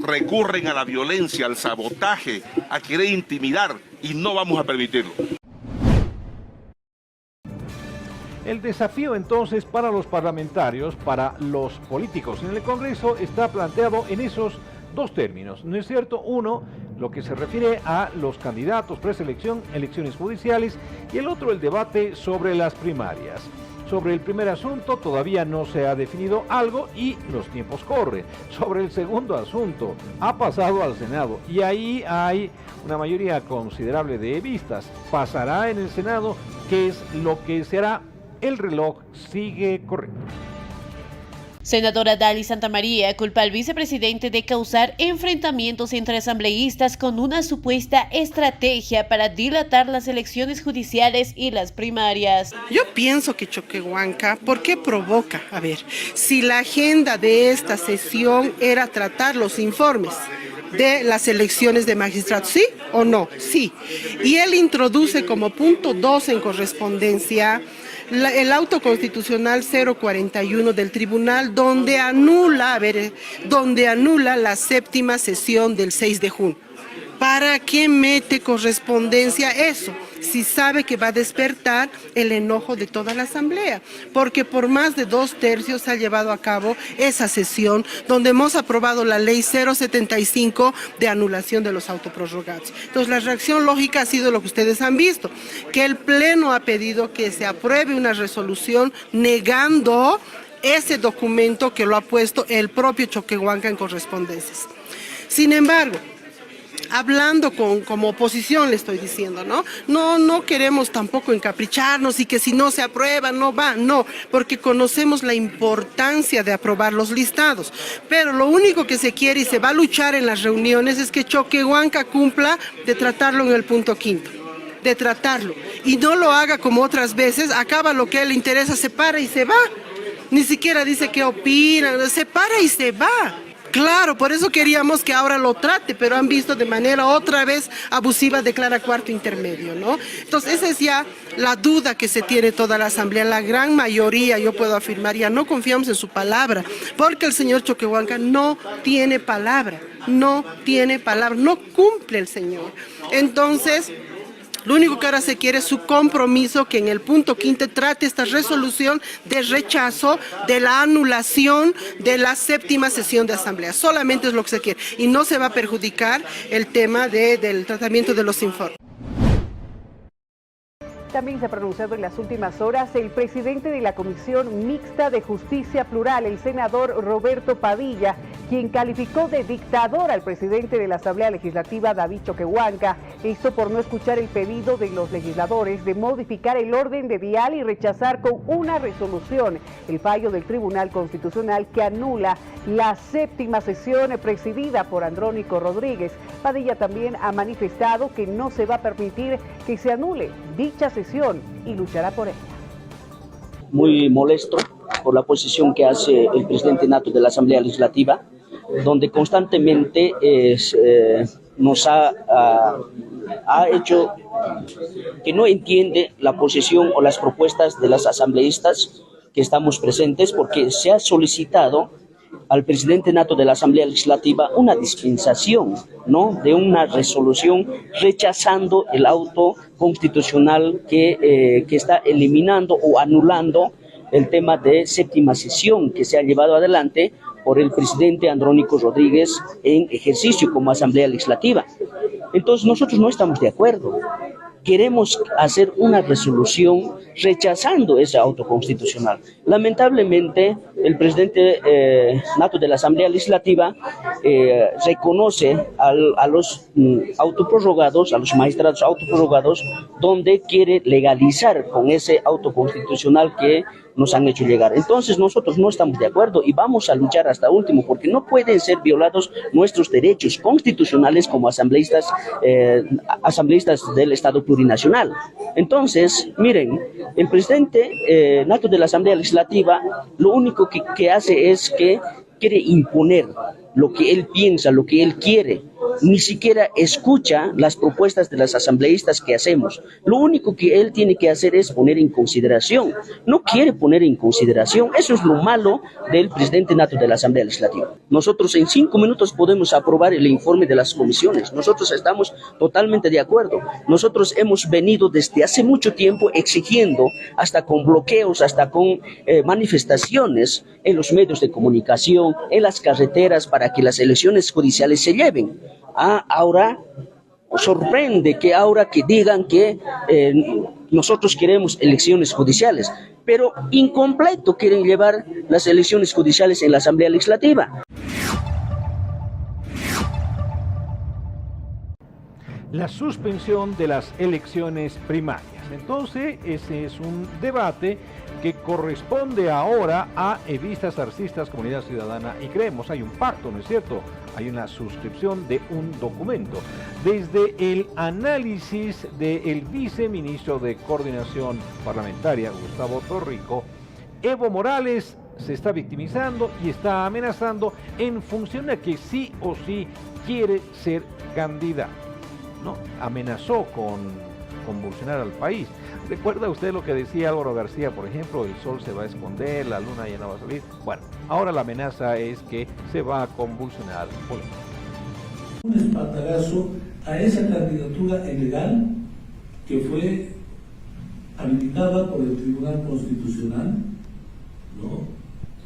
recurren a la violencia, al sabotaje, a querer intimidar y no vamos a permitirlo. El desafío entonces para los parlamentarios, para los políticos en el Congreso, está planteado en esos dos términos, ¿no es cierto? Uno, lo que se refiere a los candidatos, preselección, elecciones judiciales, y el otro, el debate sobre las primarias. Sobre el primer asunto todavía no se ha definido algo y los tiempos corren. Sobre el segundo asunto ha pasado al Senado y ahí hay una mayoría considerable de vistas. Pasará en el Senado, ¿qué es lo que se hará? El reloj sigue corriendo. Senadora Dali Santamaría culpa al vicepresidente de causar enfrentamientos entre asambleístas con una supuesta estrategia para dilatar las elecciones judiciales y las primarias. Yo pienso que Choquehuanca, ¿por qué provoca? A ver, si la agenda de esta sesión era tratar los informes de las elecciones de magistrados, ¿sí o no? Sí. Y él introduce como punto 2 en correspondencia el auto constitucional 041 del tribunal donde anula la séptima sesión del 6 de junio. ¿Para qué mete correspondencia eso? Si sabe que va a despertar el enojo de toda la Asamblea, porque por más de 2/3 se ha llevado a cabo esa sesión donde hemos aprobado la ley 075 de anulación de los autoprorrogados. Entonces la reacción lógica ha sido lo que ustedes han visto, que el Pleno ha pedido que se apruebe una resolución negando ese documento que lo ha puesto el propio Choquehuanca en correspondencias. Sin embargo, hablando como oposición le estoy diciendo, no queremos tampoco encapricharnos y que si no se aprueba no va, no, porque conocemos la importancia de aprobar los listados, pero lo único que se quiere y se va a luchar en las reuniones es que Choquehuanca cumpla de tratarlo en el punto 5, de tratarlo, y no lo haga como otras veces, acaba lo que a él le interesa, se para y se va, ni siquiera dice qué opina, se para y se va. Claro, por eso queríamos que ahora lo trate, pero han visto de manera otra vez abusiva, declara cuarto intermedio, ¿no? Entonces esa es ya la duda que se tiene toda la Asamblea. La gran mayoría, yo puedo afirmar, ya no confiamos en su palabra, porque el señor Choquehuanca no tiene palabra, no cumple el señor. Entonces, lo único que ahora se quiere es su compromiso, que en el punto 5 trate esta resolución de rechazo de la anulación de la séptima sesión de asamblea. Solamente es lo que se quiere y no se va a perjudicar el tema del tratamiento de los informes. También se ha pronunciado en las últimas horas el presidente de la Comisión Mixta de Justicia Plural, el senador Roberto Padilla, quien calificó de dictador al presidente de la Asamblea Legislativa, David Choquehuanca, esto por no escuchar el pedido de los legisladores de modificar el orden de vial y rechazar con una resolución el fallo del Tribunal Constitucional que anula la séptima sesión presidida por Andrónico Rodríguez. Padilla también ha manifestado que no se va a permitir que se anule dicha sesión y luchará por ella. Muy molesto por la posición que hace el presidente nato de la Asamblea Legislativa, donde constantemente nos ha hecho que no entiende la posición o las propuestas de las asambleístas que estamos presentes, porque se ha solicitado al presidente nato de la Asamblea Legislativa una dispensación, ¿no?, de una resolución rechazando el auto constitucional que está eliminando o anulando el tema de séptima sesión que se ha llevado adelante por el presidente Andrónico Rodríguez en ejercicio como Asamblea Legislativa. Entonces nosotros no estamos de acuerdo. queremos hacer una resolución rechazando ese auto constitucional. Lamentablemente, el presidente nato de la Asamblea Legislativa reconoce a los autoprorrogados, a los magistrados autoprorrogados, donde quiere legalizar con ese auto constitucional que nos han hecho llegar. Entonces nosotros no estamos de acuerdo y vamos a luchar hasta último, porque no pueden ser violados nuestros derechos constitucionales como asambleístas del Estado plurinacional. Entonces, miren, el presidente nato de la Asamblea Legislativa lo único que hace es que quiere imponer lo que él piensa, lo que él quiere. Ni siquiera escucha las propuestas de las asambleístas que hacemos. Lo único que él tiene que hacer es poner en consideración. No quiere poner en consideración. Eso es lo malo del presidente nato de la Asamblea Legislativa. Nosotros en 5 minutos podemos aprobar el informe de las comisiones. Nosotros estamos totalmente de acuerdo. Nosotros hemos venido desde hace mucho tiempo exigiendo, hasta con bloqueos, hasta con manifestaciones en los medios de comunicación, en las carreteras, para que las elecciones judiciales se lleven. Ahora sorprende que ahora que digan que nosotros queremos elecciones judiciales, pero incompleto quieren llevar las elecciones judiciales en la Asamblea Legislativa. La suspensión de las elecciones primarias. Entonces, ese es un debate que corresponde ahora a evistas, arcistas, comunidad ciudadana y creemos. Hay un pacto, ¿no es cierto? Hay una suscripción de un documento. Desde el análisis del viceministro de Coordinación Parlamentaria, Gustavo Torrico, Evo Morales se está victimizando y está amenazando en función a que sí o sí quiere ser candidato, ¿no? Amenazó con convulsionar al país. ¿Recuerda usted lo que decía Álvaro García, por ejemplo? El sol se va a esconder, la luna ya no va a salir. Bueno, ahora la amenaza es que se va a convulsionar. Un espaldarazo a esa candidatura ilegal que fue habilitada por el Tribunal Constitucional, ¿no?,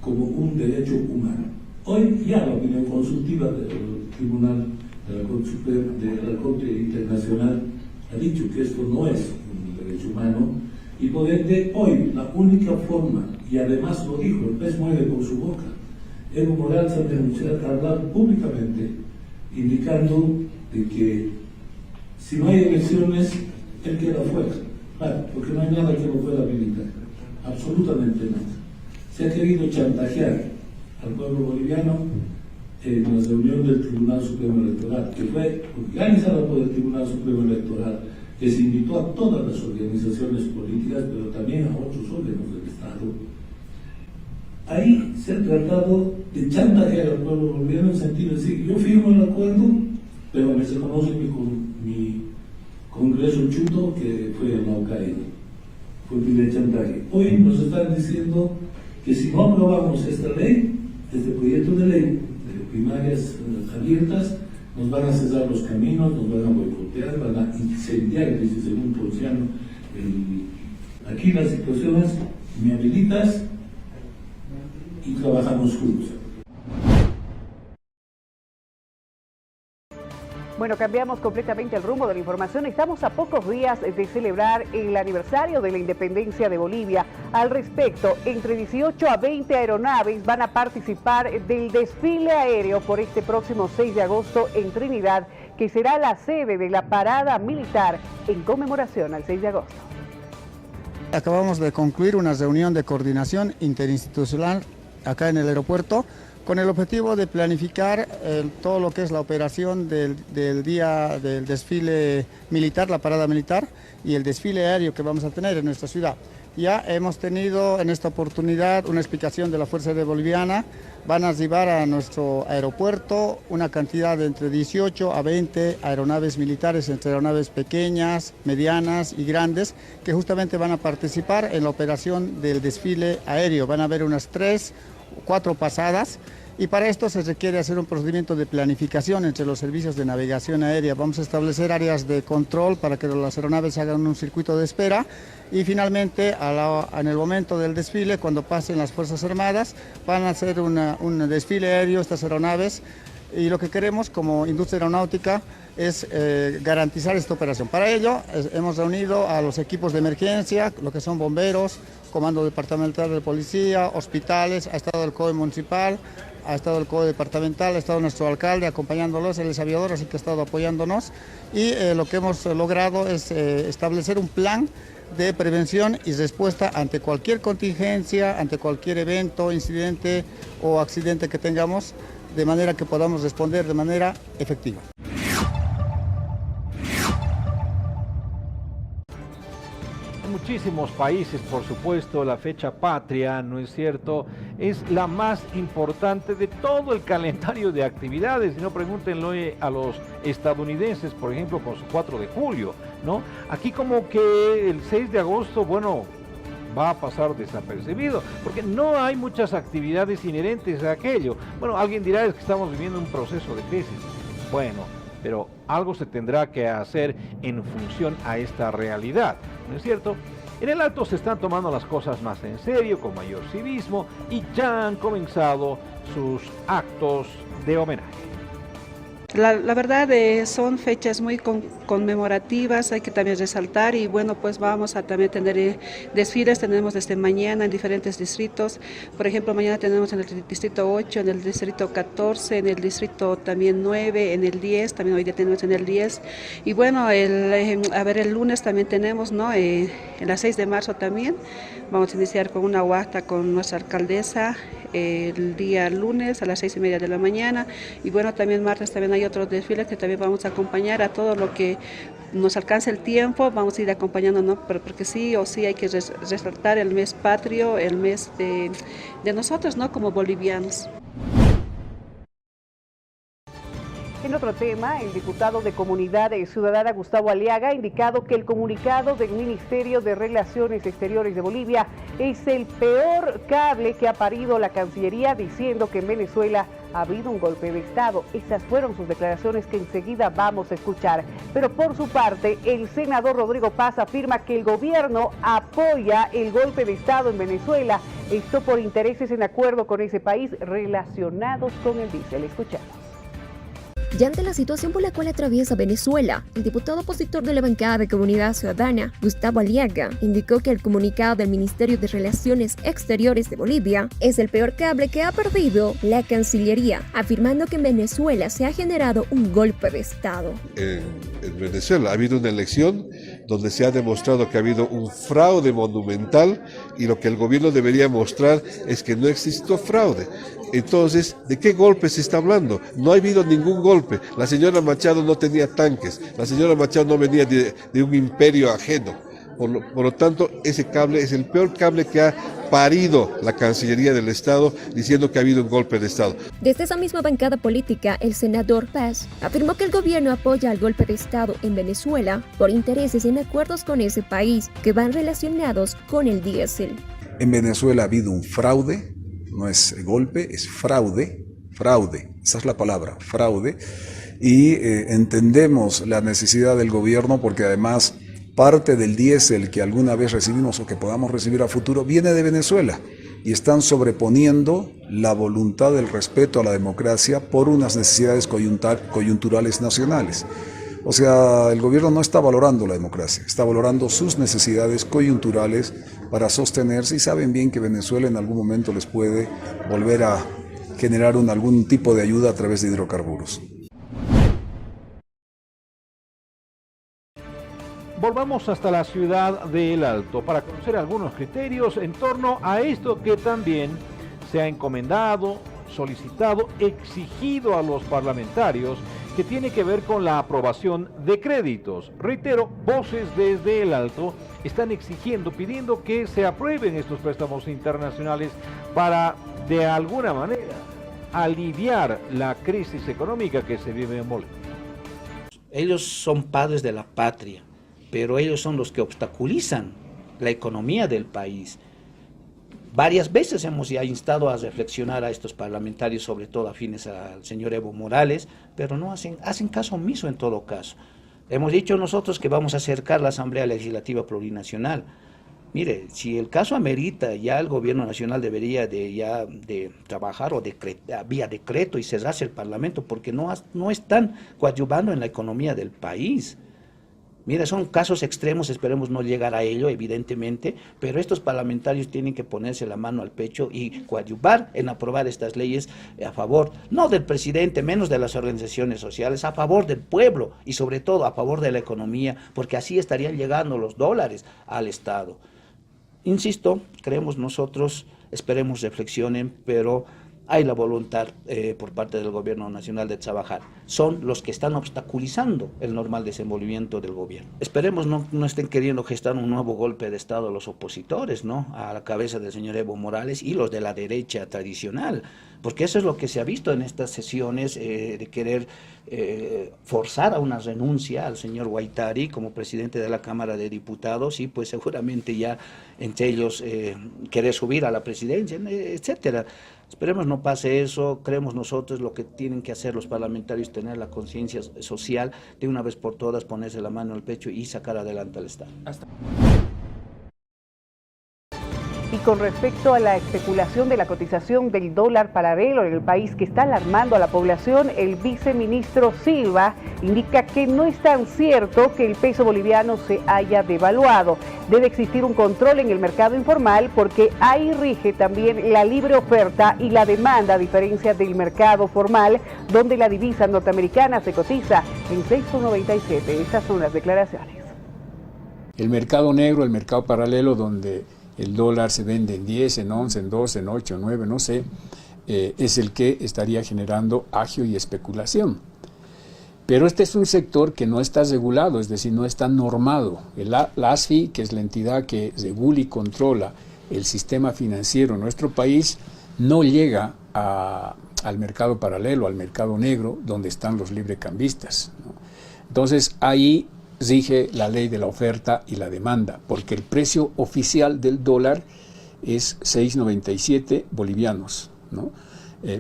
como un derecho humano. Hoy ya la opinión consultiva del Tribunal de la Corte Internacional ha dicho que esto no es un derecho humano y por ende hoy la única forma, y además lo dijo, el pez muere con su boca, Evo Morales ha hablado públicamente indicando de que si no hay elecciones él queda fuera, claro, porque no hay nada que lo pueda habilitar, absolutamente nada. Se ha querido chantajear al pueblo boliviano en la reunión del Tribunal Supremo Electoral, que fue organizada por el Tribunal Supremo Electoral, que se invitó a todas las organizaciones políticas, pero también a otros órganos del Estado. Ahí se ha tratado de chantajear al pueblo boliviano en el sentido de decir, yo firmo el acuerdo, pero me reconoce mi congreso chuto que fue en la caída. Fue de chantaje. Hoy nos están diciendo que si no aprobamos esta ley, este proyecto de ley, primarias abiertas, nos van a cerrar los caminos, nos van a boicotear, van a incendiar, dice según Ponciano. Aquí la situación es, me habilitas y trabajamos juntos. Bueno, cambiamos completamente el rumbo de la información. Estamos a pocos días de celebrar el aniversario de la independencia de Bolivia. Al respecto, entre 18 a 20 aeronaves van a participar del desfile aéreo por este próximo 6 de agosto en Trinidad, que será la sede de la parada militar en conmemoración al 6 de agosto. Acabamos de concluir una reunión de coordinación interinstitucional acá en el aeropuerto, con el objetivo de planificar todo lo que es la operación del día del desfile militar, la parada militar y el desfile aéreo que vamos a tener en nuestra ciudad. Ya hemos tenido en esta oportunidad una explicación de la Fuerza Aérea Boliviana. Van a arribar a nuestro aeropuerto una cantidad de entre 18 a 20 aeronaves militares, entre aeronaves pequeñas, medianas y grandes, que justamente van a participar en la operación del desfile aéreo. Van a haber unas 3 o 4 pasadas. Y para esto se requiere hacer un procedimiento de planificación entre los servicios de navegación aérea. Vamos a establecer áreas de control para que las aeronaves hagan un circuito de espera y finalmente en el momento del desfile, cuando pasen las Fuerzas Armadas, van a hacer un desfile aéreo estas aeronaves y lo que queremos como industria aeronáutica es garantizar esta operación. Para ello hemos reunido a los equipos de emergencia, lo que son bomberos, comando departamental de policía, hospitales, ha estado el COE municipal, ha estado el COE departamental, ha estado nuestro alcalde acompañándolos, él es aviador, así que ha estado apoyándonos, y lo que hemos logrado es establecer un plan de prevención y respuesta ante cualquier contingencia, ante cualquier evento, incidente o accidente que tengamos, de manera que podamos responder de manera efectiva. En muchísimos países, por supuesto, la fecha patria, ¿no es cierto?, es la más importante de todo el calendario de actividades. Si no, pregúntenlo a los estadounidenses, por ejemplo, con su 4 de julio, ¿no? Aquí como que el 6 de agosto, bueno, va a pasar desapercibido, porque no hay muchas actividades inherentes a aquello. Bueno, alguien dirá, es que estamos viviendo un proceso de crisis. Bueno, pero algo se tendrá que hacer en función a esta realidad, ¿no es cierto? En el Alto se están tomando las cosas más en serio, con mayor civismo, y ya han comenzado sus actos de homenaje. La verdad son fechas muy conmemorativas, hay que también resaltar, y bueno, pues vamos a también tener desfiles, tenemos desde mañana en diferentes distritos. Por ejemplo, mañana tenemos en el distrito 8, en el distrito 14, en el distrito también 9, en el 10, también hoy día tenemos en el 10. Y bueno, el lunes también tenemos, ¿no? En la 6 de marzo también vamos a iniciar con una huasta con nuestra alcaldesa el día lunes a las 6:30 de la mañana, y bueno, también martes también hay otros desfiles que también vamos a acompañar a todo lo que nos alcance el tiempo, vamos a ir acompañando, ¿no? Pero porque sí o sí hay que resaltar el mes patrio, el mes de nosotros, ¿no? Como bolivianos. En otro tema, el diputado de Comunidad Ciudadana Gustavo Aliaga ha indicado que el comunicado del Ministerio de Relaciones Exteriores de Bolivia es el peor cable que ha parido la Cancillería, diciendo que en Venezuela ha habido un golpe de Estado. Estas fueron sus declaraciones que enseguida vamos a escuchar. Pero por su parte, el senador Rodrigo Paz afirma que el gobierno apoya el golpe de Estado en Venezuela, esto por intereses en acuerdo con ese país relacionados con el diésel. Escuchamos. Y ante la situación por la cual atraviesa Venezuela, el diputado opositor de la bancada de Comunidad Ciudadana, Gustavo Aliaga, indicó que el comunicado del Ministerio de Relaciones Exteriores de Bolivia es el peor cable que ha perdido la Cancillería, afirmando que en Venezuela se ha generado un golpe de Estado. En Venezuela ha habido una elección donde se ha demostrado que ha habido un fraude monumental, y lo que el gobierno debería mostrar es que no existió fraude. Entonces, ¿de qué golpe se está hablando? No ha habido ningún golpe. La señora Machado no tenía tanques, la señora Machado no venía de un imperio ajeno. Por lo tanto, ese cable es el peor cable que ha parido la Cancillería del Estado, diciendo que ha habido un golpe de Estado. Desde esa misma bancada política, el senador Paz afirmó que el gobierno apoya el golpe de Estado en Venezuela por intereses en acuerdos con ese país que van relacionados con el diésel. En Venezuela ha habido un fraude. No es golpe, es fraude, esa es la palabra, fraude, y entendemos la necesidad del gobierno porque además parte del diésel que alguna vez recibimos o que podamos recibir a futuro viene de Venezuela, y están sobreponiendo la voluntad del respeto a la democracia por unas necesidades coyunturales nacionales. O sea, el gobierno no está valorando la democracia, está valorando sus necesidades coyunturales para sostenerse, y saben bien que Venezuela en algún momento les puede volver a generar algún tipo de ayuda a través de hidrocarburos. Volvamos hasta la ciudad del Alto para conocer algunos criterios en torno a esto que también se ha encomendado, solicitado, exigido a los parlamentarios, que tiene que ver con la aprobación de créditos. Reitero, voces desde el Alto están exigiendo, pidiendo que se aprueben estos préstamos internacionales para, de alguna manera, aliviar la crisis económica que se vive en Bolivia. Ellos son padres de la patria, pero ellos son los que obstaculizan la economía del país. Varias veces hemos ya instado a reflexionar a estos parlamentarios, sobre todo afines al señor Evo Morales, pero no hacen caso omiso en todo caso. Hemos dicho nosotros que vamos a acercar la Asamblea Legislativa Plurinacional Mire, si el caso amerita, ya el gobierno nacional debería de trabajar o vía decreto y cerrarse el parlamento, porque no están coadyuvando en la economía del país. Mira, son casos extremos, esperemos no llegar a ello, evidentemente, pero estos parlamentarios tienen que ponerse la mano al pecho y coadyuvar en aprobar estas leyes a favor, no del presidente, menos de las organizaciones sociales, a favor del pueblo y sobre todo a favor de la economía, porque así estarían llegando los dólares al Estado. Insisto, creemos nosotros, esperemos reflexionen, pero hay la voluntad por parte del gobierno nacional de trabajar. Son los que están obstaculizando el normal desenvolvimiento del gobierno. Esperemos no estén queriendo gestar un nuevo golpe de Estado los opositores, ¿no? A la cabeza del señor Evo Morales y los de la derecha tradicional, porque eso es lo que se ha visto en estas sesiones de querer forzar a una renuncia al señor Guaitari como presidente de la Cámara de Diputados y pues seguramente ya entre ellos querer subir a la presidencia, etcétera. Esperemos no pase eso, creemos nosotros lo que tienen que hacer los parlamentarios, tener la conciencia social, de una vez por todas ponerse la mano al pecho y sacar adelante al Estado. Y con respecto a la especulación de la cotización del dólar paralelo en el país que está alarmando a la población, el viceministro Silva indica que no es tan cierto que el peso boliviano se haya devaluado. Debe existir un control en el mercado informal porque ahí rige también la libre oferta y la demanda, a diferencia del mercado formal, donde la divisa norteamericana se cotiza en 6,97. Estas son las declaraciones. El mercado negro, el mercado paralelo, donde el dólar se vende en 10, en 11, en 12, en 8, en 9, no sé, es el que estaría generando agio y especulación. Pero este es un sector que no está regulado, es decir, no está normado. La ASFI, que es la entidad que regula y controla el sistema financiero en nuestro país, no llega al mercado paralelo, al mercado negro, donde están los librecambistas, ¿no? Entonces, ahí rige la ley de la oferta y la demanda, porque el precio oficial del dólar es 6,97 bolivianos, ¿no?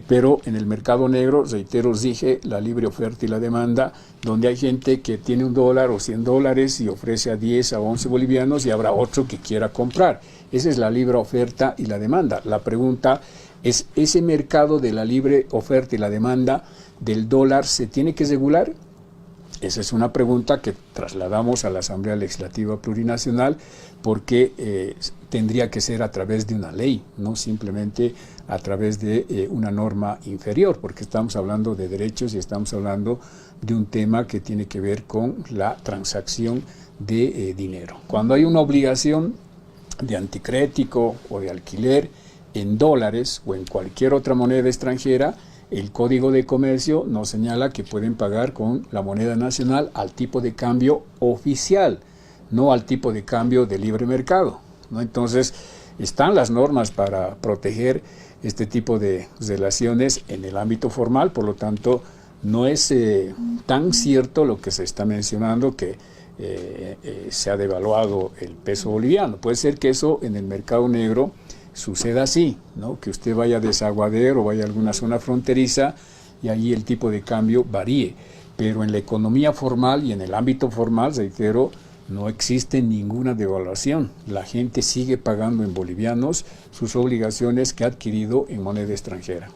Pero en el mercado negro, reitero, rige la libre oferta y la demanda, donde hay gente que tiene $1 o 100 dólares y ofrece a 10 a 11 bolivianos y habrá otro que quiera comprar. Esa es la libre oferta y la demanda. La pregunta es, ¿ese mercado de la libre oferta y la demanda del dólar se tiene que regular? Esa es una pregunta que trasladamos a la Asamblea Legislativa Plurinacional porque tendría que ser a través de una ley, no simplemente a través de una norma inferior, porque estamos hablando de derechos y estamos hablando de un tema que tiene que ver con la transacción de dinero. Cuando hay una obligación de anticrético o de alquiler en dólares o en cualquier otra moneda extranjera, el Código de Comercio nos señala que pueden pagar con la moneda nacional al tipo de cambio oficial, no al tipo de cambio de libre mercado, ¿no? Entonces, están las normas para proteger este tipo de relaciones en el ámbito formal, por lo tanto, no es tan cierto lo que se está mencionando que se ha devaluado el peso boliviano. Puede ser que eso en el mercado negro suceda así, ¿no? Que usted vaya a Desaguadero o vaya a alguna zona fronteriza y allí el tipo de cambio varíe. Pero en la economía formal y en el ámbito formal, reitero, no existe ninguna devaluación. La gente sigue pagando en bolivianos sus obligaciones que ha adquirido en moneda extranjera.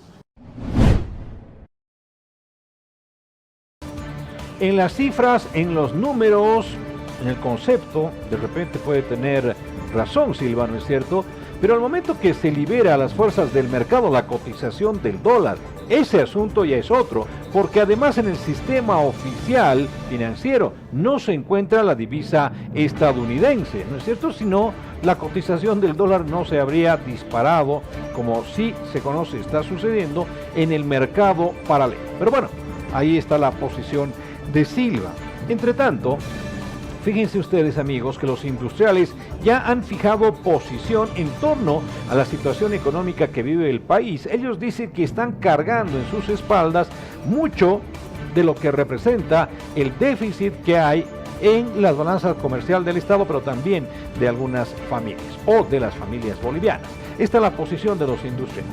En las cifras, en los números, en el concepto, de repente puede tener razón Silva, ¿no es cierto? Pero al momento que se libera a las fuerzas del mercado la cotización del dólar, ese asunto ya es otro, porque además en el sistema oficial financiero no se encuentra la divisa estadounidense, ¿no es cierto? Sino la cotización del dólar no se habría disparado como sí se conoce está sucediendo en el mercado paralelo. Pero bueno, ahí está la posición de Silva. Entre tanto, fíjense ustedes, amigos, que los industriales ya han fijado posición en torno a la situación económica que vive el país. Ellos dicen que están cargando en sus espaldas mucho de lo que representa el déficit que hay en las balanzas comerciales del Estado, pero también de algunas familias o de las familias bolivianas. Esta es la posición de los industriales.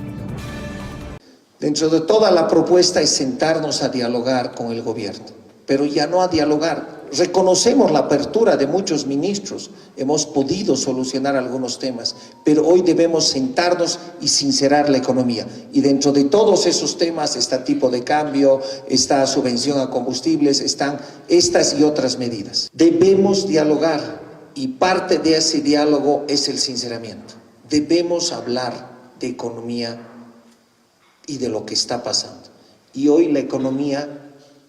Dentro de toda la propuesta es sentarnos a dialogar con el gobierno, pero ya no a dialogar Reconocemos la apertura de muchos ministros, hemos podido solucionar algunos temas, pero hoy debemos sentarnos y sincerar la economía. Y dentro de todos esos temas está tipo de cambio, está subvención a combustibles, están estas y otras medidas. Debemos dialogar y parte de ese diálogo es el sinceramiento. Debemos hablar de economía y de lo que está pasando. Y hoy la economía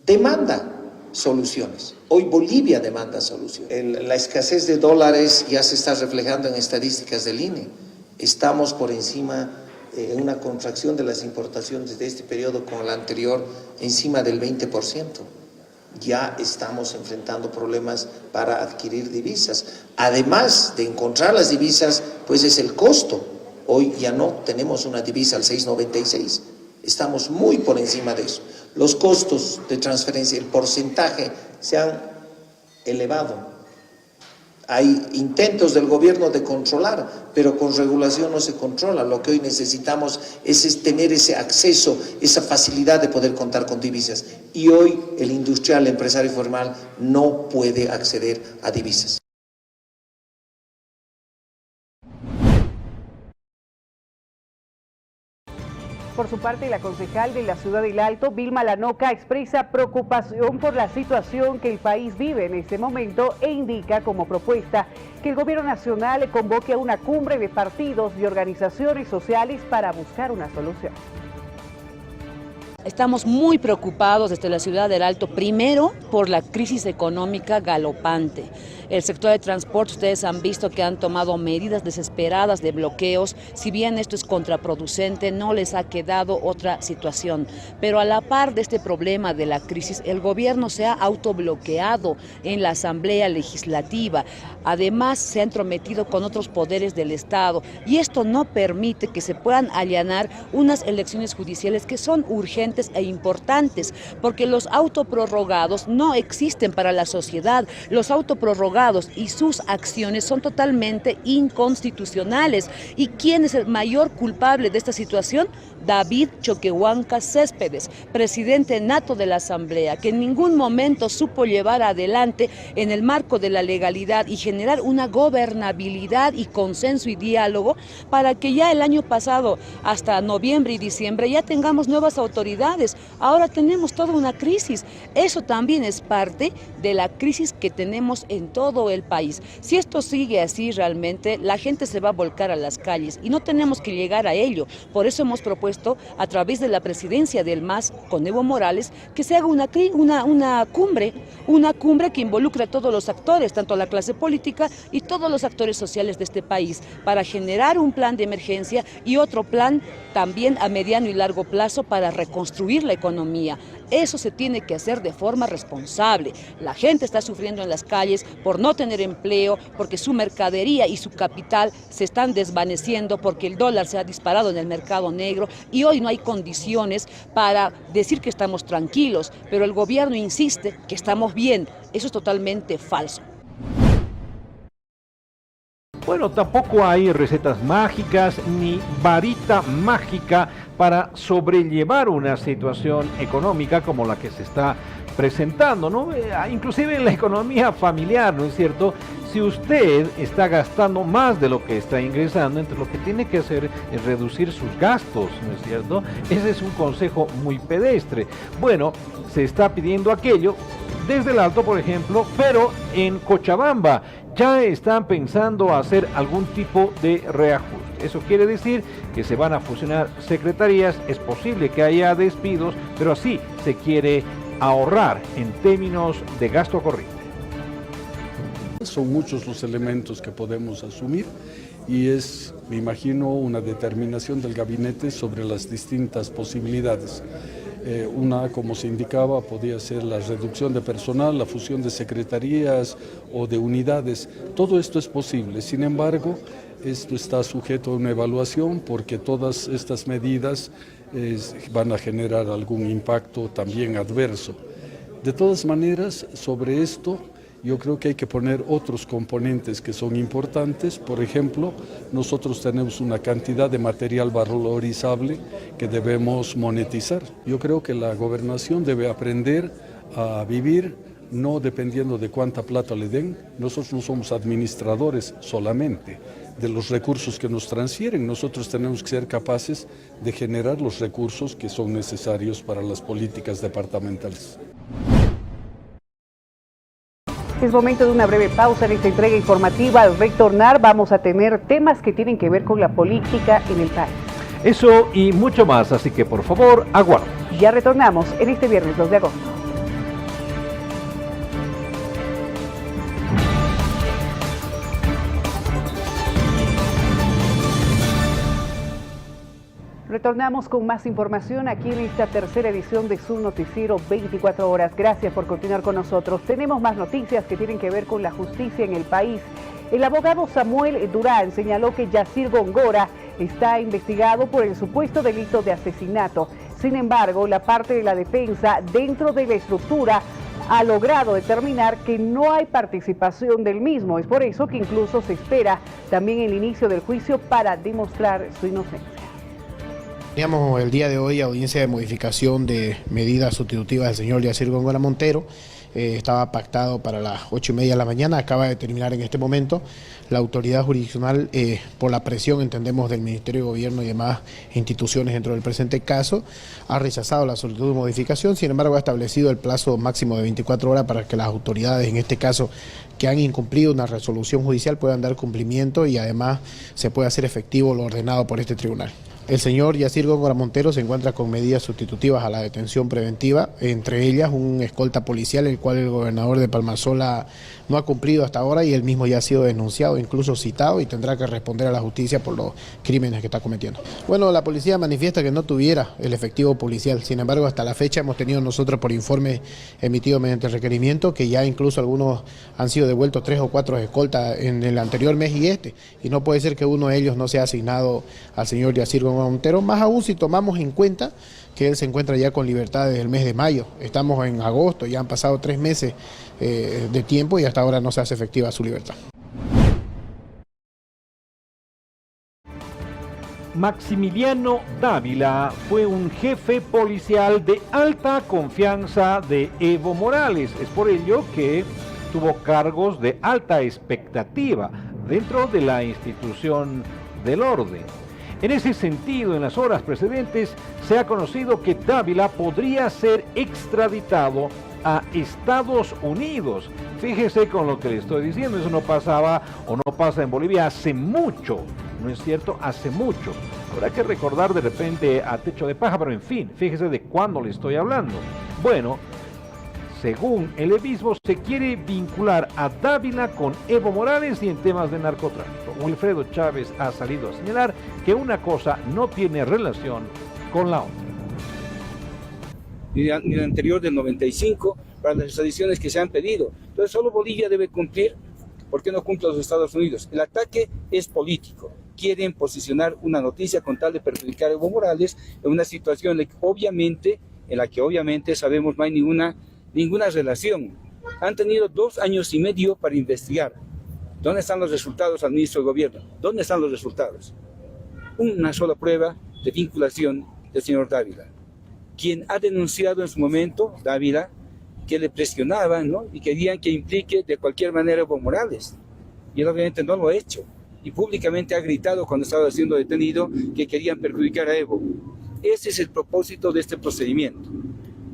demanda soluciones. Hoy Bolivia demanda soluciones. La escasez de dólares ya se está reflejando en estadísticas del INE. Estamos por encima, en una contracción de las importaciones de este periodo con el anterior, encima del 20%. Ya estamos enfrentando problemas para adquirir divisas. Además de encontrar las divisas, pues es el costo. Hoy ya no tenemos una divisa al 6.96. Estamos muy por encima de eso. Los costos de transferencia, el porcentaje se han elevado. Hay intentos del gobierno de controlar, pero con regulación no se controla. Lo que hoy necesitamos es tener ese acceso, esa facilidad de poder contar con divisas. Y hoy el industrial, el empresario formal no puede acceder a divisas. Por su parte, la concejal de la Ciudad del Alto, Vilma Lanoca, expresa preocupación por la situación que el país vive en este momento e indica como propuesta que el gobierno nacional convoque a una cumbre de partidos y organizaciones sociales para buscar una solución. Estamos muy preocupados desde la Ciudad del Alto, primero por la crisis económica galopante. El sector de transporte, ustedes han visto que han tomado medidas desesperadas de bloqueos. Si bien esto es contraproducente, no les ha quedado otra situación. Pero a la par de este problema de la crisis, el gobierno se ha autobloqueado en la Asamblea Legislativa. Además, se ha entrometido con otros poderes del Estado y esto no permite que se puedan allanar unas elecciones judiciales que son urgentes e importantes, porque los autoprorrogados no existen para la sociedad. Los autoprorrogados y sus acciones son totalmente inconstitucionales. ¿Y quién es el mayor culpable de esta situación? David Choquehuanca Céspedes, presidente nato de la Asamblea, que en ningún momento supo llevar adelante en el marco de la legalidad y generar una gobernabilidad y consenso y diálogo para que ya el año pasado, hasta noviembre y diciembre, ya tengamos nuevas autoridades. Ahora tenemos toda una crisis. Eso también es parte de la crisis que tenemos en todo el país. Si esto sigue así, realmente la gente se va a volcar a las calles y no tenemos que llegar a ello. Por eso hemos propuesto a través de la presidencia del MAS con Evo Morales que se haga una cumbre que involucre a todos los actores, tanto la clase política y todos los actores sociales de este país, para generar un plan de emergencia y otro plan también a mediano y largo plazo para reconstruir la economía. Eso se tiene que hacer de forma responsable. La gente está sufriendo en las calles por no tener empleo, porque su mercadería y su capital se están desvaneciendo, porque el dólar se ha disparado en el mercado negro y hoy no hay condiciones para decir que estamos tranquilos, pero el gobierno insiste que estamos bien. Eso es totalmente falso. Bueno, tampoco hay recetas mágicas ni varita mágica para sobrellevar una situación económica como la que se está presentando, ¿no? Inclusive en la economía familiar, ¿no es cierto? Si usted está gastando más de lo que está ingresando, entonces lo que tiene que hacer es reducir sus gastos, ¿no es cierto? Ese es un consejo muy pedestre. Bueno, se está pidiendo aquello desde el Alto, por ejemplo, pero en Cochabamba ya están pensando hacer algún tipo de reajuste. Eso quiere decir que se van a fusionar secretarías, es posible que haya despidos, pero así se quiere ahorrar en términos de gasto corriente. Son muchos los elementos que podemos asumir y es, me imagino, una determinación del gabinete sobre las distintas posibilidades. Una, como se indicaba, podía ser la reducción de personal, la fusión de secretarías o de unidades. Todo esto es posible. Sin embargo, esto está sujeto a una evaluación porque todas estas medidas van a generar algún impacto también adverso. De todas maneras, sobre esto, yo creo que hay que poner otros componentes que son importantes. Por ejemplo, nosotros tenemos una cantidad de material valorizable que debemos monetizar. Yo creo que la gobernación debe aprender a vivir no dependiendo de cuánta plata le den. Nosotros no somos administradores solamente de los recursos que nos transfieren. Nosotros tenemos que ser capaces de generar los recursos que son necesarios para las políticas departamentales. Es momento de una breve pausa en esta entrega informativa. Al retornar vamos a tener temas que tienen que ver con la política en el país. Eso y mucho más, así que por favor, aguarden. Ya retornamos en este viernes 2 de agosto. Retornamos con más información aquí en esta tercera edición de su noticiero 24 horas. Gracias por continuar con nosotros. Tenemos más noticias que tienen que ver con la justicia en el país. El abogado Samuel Durán señaló que Yacir Góngora está investigado por el supuesto delito de asesinato. Sin embargo, la parte de la defensa dentro de la estructura ha logrado determinar que no hay participación del mismo. Es por eso que incluso se espera también el inicio del juicio para demostrar su inocencia. Teníamos el día de hoy audiencia de modificación de medidas sustitutivas del señor Yacir Góngora Montero. Estaba pactado para las 8:30 de la mañana, acaba de terminar en este momento. La autoridad jurisdiccional, por la presión, entendemos, del Ministerio de Gobierno y demás instituciones dentro del presente caso, ha rechazado la solicitud de modificación. Sin embargo, ha establecido el plazo máximo de 24 horas para que las autoridades, en este caso, que han incumplido una resolución judicial, puedan dar cumplimiento y además se pueda hacer efectivo lo ordenado por este tribunal. El señor Yacir Góngora Montero se encuentra con medidas sustitutivas a la detención preventiva, entre ellas un escolta policial, el cual el gobernador de Palmasola no ha cumplido hasta ahora y él mismo ya ha sido denunciado, incluso citado, y tendrá que responder a la justicia por los crímenes que está cometiendo. Bueno, la policía manifiesta que no tuviera el efectivo policial. Sin embargo, hasta la fecha hemos tenido nosotros, por informes emitidos mediante requerimiento, que ya incluso algunos han sido devueltos 3 o 4 escoltas en el anterior mes y no puede ser que uno de ellos no sea asignado al señor Yacir Góngora Montero, más aún si tomamos en cuenta que él se encuentra ya con libertad desde el mes de mayo. Estamos en agosto, ya han pasado 3 meses de tiempo y hasta ahora no se hace efectiva su libertad. Maximiliano Dávila fue un jefe policial de alta confianza de Evo Morales. Es por ello que tuvo cargos de alta expectativa dentro de la institución del orden. En ese sentido, en las horas precedentes, se ha conocido que Dávila podría ser extraditado a Estados Unidos. Fíjese con lo que le estoy diciendo, eso no pasaba o no pasa en Bolivia hace mucho, ¿no es cierto? Hace mucho. Habrá que recordar de repente a techo de paja, pero en fin, fíjese de cuándo le estoy hablando. Bueno, según el levismo, se quiere vincular a Dávila con Evo Morales y en temas de narcotráfico. Wilfredo Chávez ha salido a señalar que una cosa no tiene relación con la otra. Ni el anterior del 95, para las extradiciones que se han pedido. Entonces solo Bolivia debe cumplir. ¿Por qué no cumple los Estados Unidos? El ataque es político. Quieren posicionar una noticia con tal de perjudicar a Evo Morales en una situación en la que obviamente sabemos no hay ninguna relación. Han tenido 2 años y medio para investigar. ¿Dónde están los resultados al ministro de Gobierno? ¿Dónde están los resultados? Una sola prueba de vinculación del señor Dávila, quien ha denunciado en su momento, Dávila, que le presionaban, ¿no? Y querían que implique de cualquier manera a Evo Morales. Y él obviamente no lo ha hecho. Y públicamente ha gritado cuando estaba siendo detenido que querían perjudicar a Evo. Ese es el propósito de este procedimiento.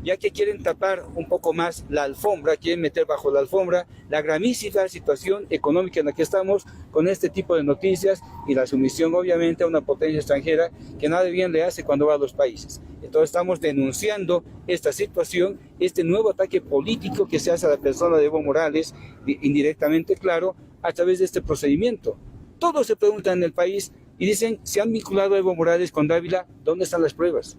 Ya que quieren tapar un poco más la alfombra, quieren meter bajo la alfombra la gravísima situación económica en la que estamos con este tipo de noticias y la sumisión obviamente a una potencia extranjera que nada bien le hace cuando va a los países. Entonces estamos denunciando esta situación, este nuevo ataque político que se hace a la persona de Evo Morales, indirectamente claro, a través de este procedimiento. Todos se preguntan en el país y dicen, ¿se han vinculado a Evo Morales con Dávila? ¿Dónde están las pruebas?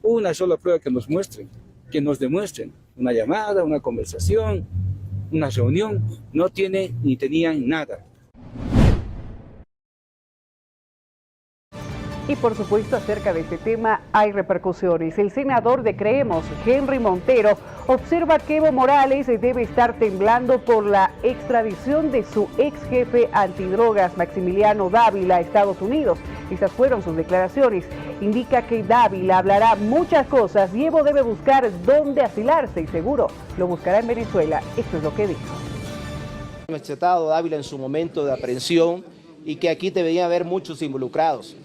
Una sola prueba que nos muestren. Que nos demuestren una llamada, una conversación, una reunión, no tiene ni tenían nada. Y por supuesto, acerca de este tema hay repercusiones. El senador de Creemos, Henry Montero, observa que Evo Morales debe estar temblando por la extradición de su ex jefe antidrogas Maximiliano Dávila a Estados Unidos. Estas fueron sus declaraciones. Indica que Dávila hablará muchas cosas y Evo debe buscar dónde asilarse y seguro lo buscará en Venezuela. Esto es lo que dijo. Hemos tratado Dávila en su momento de aprehensión y que aquí deberían haber muchos involucrados.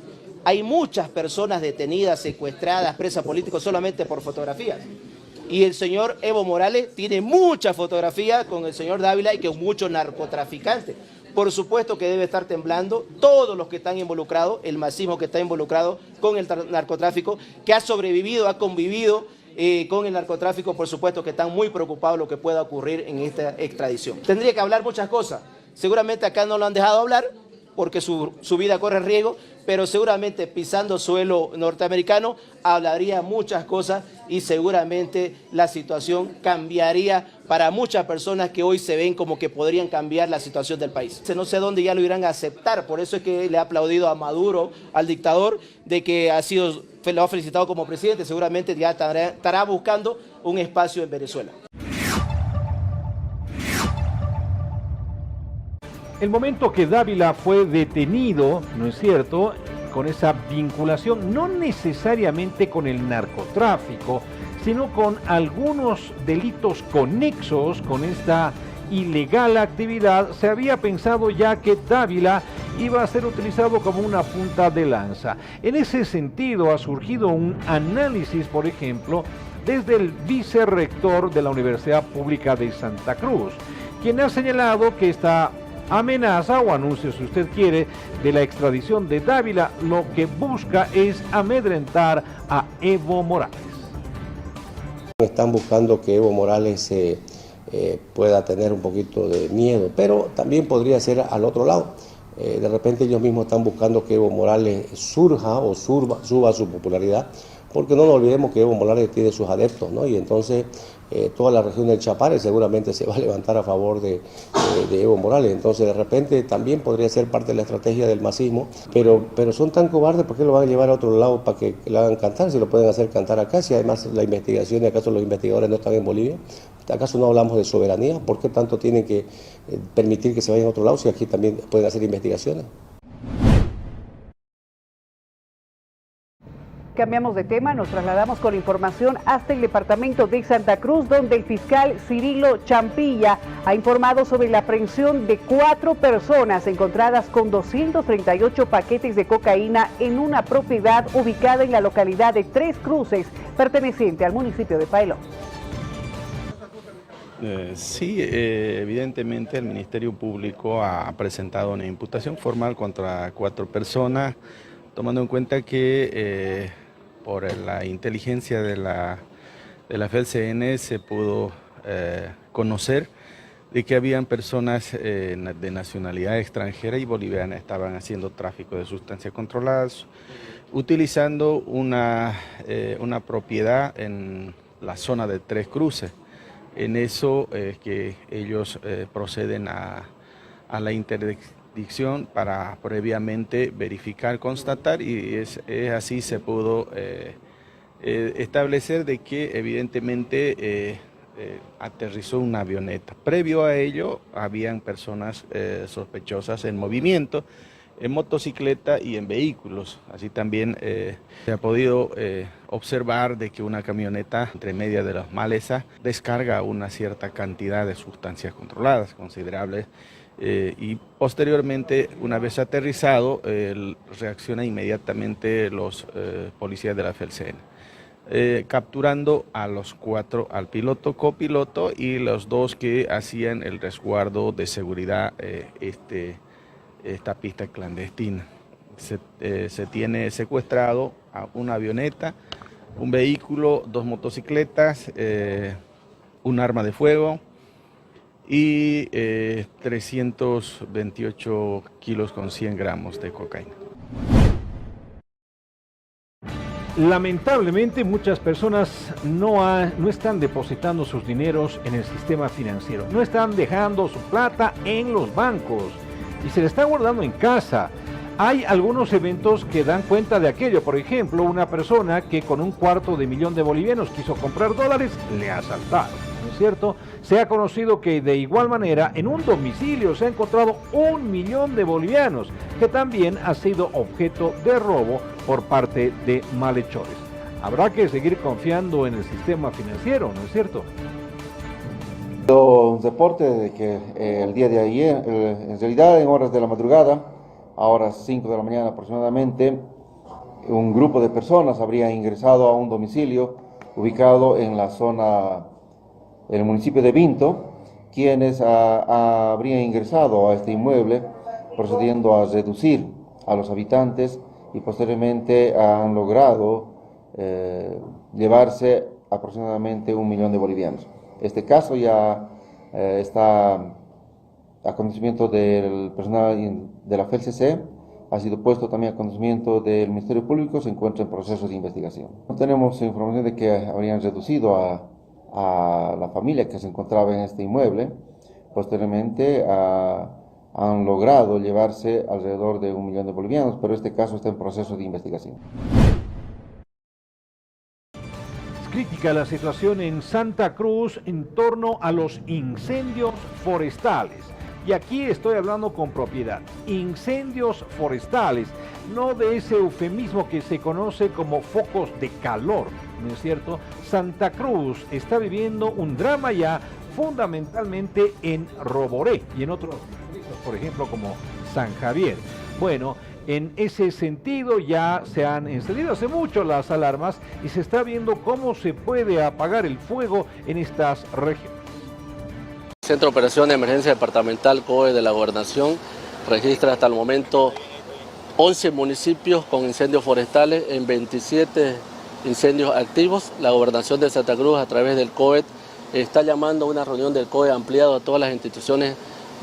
Hay muchas personas detenidas, secuestradas, presas políticas solamente por fotografías. Y el señor Evo Morales tiene muchas fotografías con el señor Dávila y con muchos narcotraficantes. Por supuesto que debe estar temblando todos los que están involucrados, el masismo que está involucrado con el narcotráfico, que ha sobrevivido, ha convivido con el narcotráfico. Por supuesto que están muy preocupados de lo que pueda ocurrir en esta extradición. Tendría que hablar muchas cosas. Seguramente acá no lo han dejado hablar porque su vida corre riesgo, pero seguramente pisando suelo norteamericano hablaría muchas cosas y seguramente la situación cambiaría para muchas personas que hoy se ven como que podrían cambiar la situación del país. No sé dónde ya lo irán a aceptar, por eso es que le ha aplaudido a Maduro, al dictador, de que lo ha felicitado como presidente. Seguramente ya estará buscando un espacio en Venezuela. El momento que Dávila fue detenido, ¿no es cierto?, con esa vinculación, no necesariamente con el narcotráfico, sino con algunos delitos conexos con esta ilegal actividad, se había pensado ya que Dávila iba a ser utilizado como una punta de lanza. En ese sentido ha surgido un análisis, por ejemplo, desde el vicerrector de la Universidad Pública de Santa Cruz, quien ha señalado que esta amenaza o anuncio, si usted quiere, de la extradición de Dávila, lo que busca es amedrentar a Evo Morales. Están buscando que Evo Morales pueda tener un poquito de miedo, pero también podría ser al otro lado. De repente ellos mismos están buscando que Evo Morales surja o suba su popularidad, porque no nos olvidemos que Evo Morales tiene sus adeptos, ¿no? Y entonces toda la región del Chapare seguramente se va a levantar a favor de Evo Morales. Entonces de repente también podría ser parte de la estrategia del masismo, pero son tan cobardes, ¿por qué lo van a llevar a otro lado para que le hagan cantar? Si lo pueden hacer cantar acá, si además la investigación, y acaso los investigadores no están en Bolivia, ¿acaso no hablamos de soberanía? ¿Por qué tanto tienen que permitir que se vayan a otro lado si aquí también pueden hacer investigaciones? Cambiamos de tema, nos trasladamos con información hasta el departamento de Santa Cruz, donde el fiscal Cirilo Champilla ha informado sobre la aprehensión de 4 personas encontradas con 238 paquetes de cocaína en una propiedad ubicada en la localidad de Tres Cruces, perteneciente al municipio de Pailón. Sí, evidentemente el Ministerio Público ha presentado una imputación formal contra 4 personas, tomando en cuenta que por la inteligencia de la FELCN se pudo conocer de que habían personas de nacionalidad extranjera y boliviana estaban haciendo tráfico de sustancias controladas, utilizando una propiedad en la zona de Tres Cruces. En eso es que ellos proceden a la interdicción para previamente verificar, constatar, y es así se pudo establecer de que evidentemente aterrizó una avioneta. Previo a ello habían personas sospechosas en movimiento, en motocicleta y en vehículos. Así también se ha podido observar de que una camioneta entre media de las malezas descarga una cierta cantidad de sustancias controladas, considerables, y posteriormente, una vez aterrizado, reacciona inmediatamente los policías de la FELCN, capturando a los 4, al piloto, copiloto y los 2 que hacían el resguardo de seguridad esta pista clandestina. Se tiene secuestrado a una avioneta, un vehículo, 2 motocicletas, un arma de fuego y 328 kilos con 100 gramos de cocaína. Lamentablemente muchas personas no están depositando sus dineros en el sistema financiero, no están dejando su plata en los bancos y se le está guardando en casa. hay algunos eventos que dan cuenta de aquello. Por ejemplo, una persona que con $250,000 de bolivianos quiso comprar dólares, le asaltaron, ¿no es cierto? Se ha conocido que de igual manera en un domicilio se ha encontrado $1,000,000 de bolivianos, que también ha sido objeto de robo por parte de malhechores. Habrá que seguir confiando en el sistema financiero, ¿no es cierto? Un reporte de que el día de ayer, en realidad en horas de la madrugada, a horas 5 de la mañana aproximadamente, un grupo de personas habría ingresado a un domicilio ubicado en la zona del municipio de Vinto, quienes habrían ingresado a este inmueble procediendo a reducir a los habitantes y posteriormente han logrado llevarse aproximadamente $1,000,000 de bolivianos. Este caso ya está a conocimiento del personal de la FELCC, ha sido puesto también a conocimiento del Ministerio Público, se encuentra en proceso de investigación. Tenemos información de que habrían reducido a la familia que se encontraba en este inmueble, posteriormente han logrado llevarse alrededor de $1,000,000 de bolivianos, pero este caso está en proceso de investigación. Crítica la situación en Santa Cruz en torno a los incendios forestales. Y aquí estoy hablando con propiedad. Incendios forestales, no de ese eufemismo que se conoce como focos de calor, ¿no es cierto? Santa Cruz está viviendo un drama ya fundamentalmente en Roboré y en otros distritos, por ejemplo, como San Javier. Bueno, en ese sentido ya se han encendido hace mucho las alarmas y se está viendo cómo se puede apagar el fuego en estas regiones. El Centro de Operación de Emergencia Departamental COE de la Gobernación registra hasta el momento 11 municipios con incendios forestales en 27 incendios activos. La Gobernación de Santa Cruz a través del COE está llamando a una reunión del COE ampliado a todas las instituciones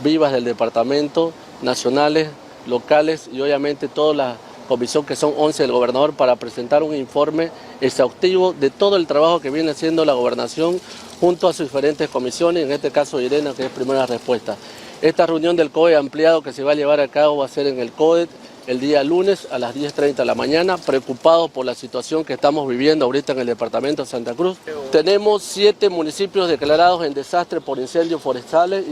vivas del departamento, nacionales, locales y obviamente toda la comisión que son 11 del gobernador para presentar un informe exhaustivo de todo el trabajo que viene haciendo la gobernación junto a sus diferentes comisiones, en este caso Irena, que es primera respuesta. Esta reunión del COE ampliado que se va a llevar a cabo va a ser en el COE el día lunes a las 10:30 de la mañana, preocupados por la situación que estamos viviendo ahorita en el departamento de Santa Cruz. Tenemos 7 municipios declarados en desastre por incendios forestales.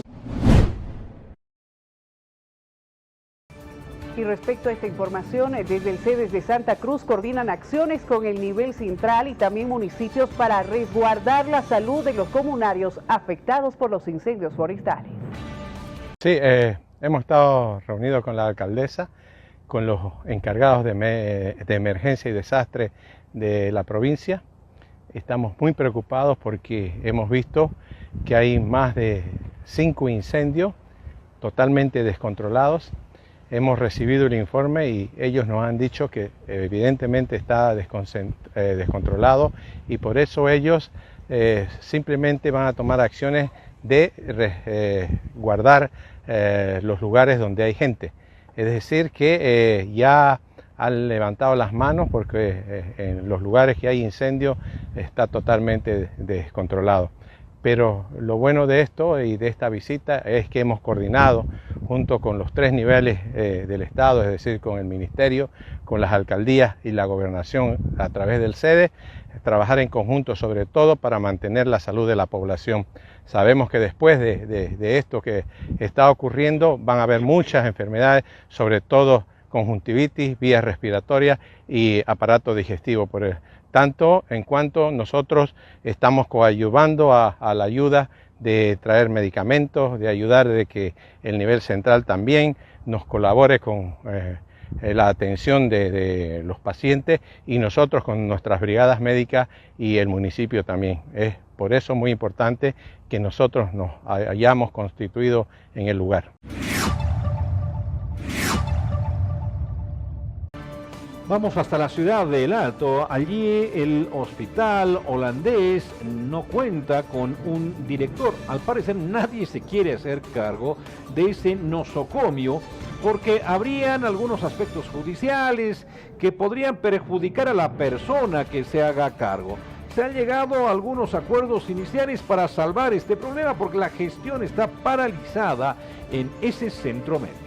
Y respecto a esta información, desde el CEDES de Santa Cruz coordinan acciones con el nivel central y también municipios para resguardar la salud de los comunarios afectados por los incendios forestales. Sí, hemos estado reunidos con la alcaldesa, con los encargados de emergencia y desastre de la provincia. Estamos muy preocupados porque hemos visto que hay más de 5 incendios totalmente descontrolados. Hemos recibido el informe y ellos nos han dicho que evidentemente está descontrolado y por eso ellos simplemente van a tomar acciones de guardar los lugares donde hay gente. Es decir que ya han levantado las manos porque en los lugares que hay incendio está totalmente descontrolado. Pero lo bueno de esto y de esta visita es que hemos coordinado junto con los 3 niveles del Estado, es decir, con el Ministerio, con las alcaldías y la gobernación a través del CEDES, trabajar en conjunto sobre todo para mantener la salud de la población. Sabemos que después de esto que está ocurriendo van a haber muchas enfermedades, sobre todo conjuntivitis, vías respiratorias y aparato digestivo. Tanto en cuanto nosotros estamos coadyuvando a la ayuda de traer medicamentos, de ayudar de que el nivel central también nos colabore con la atención de los pacientes y nosotros con nuestras brigadas médicas y el municipio también. Es por eso muy importante que nosotros nos hayamos constituido en el lugar. Vamos hasta la ciudad de El Alto. Allí el hospital holandés no cuenta con un director. Al parecer nadie se quiere hacer cargo de ese nosocomio porque habrían algunos aspectos judiciales que podrían perjudicar a la persona que se haga cargo. Se han llegado a algunos acuerdos iniciales para salvar este problema porque la gestión está paralizada en ese centro médico.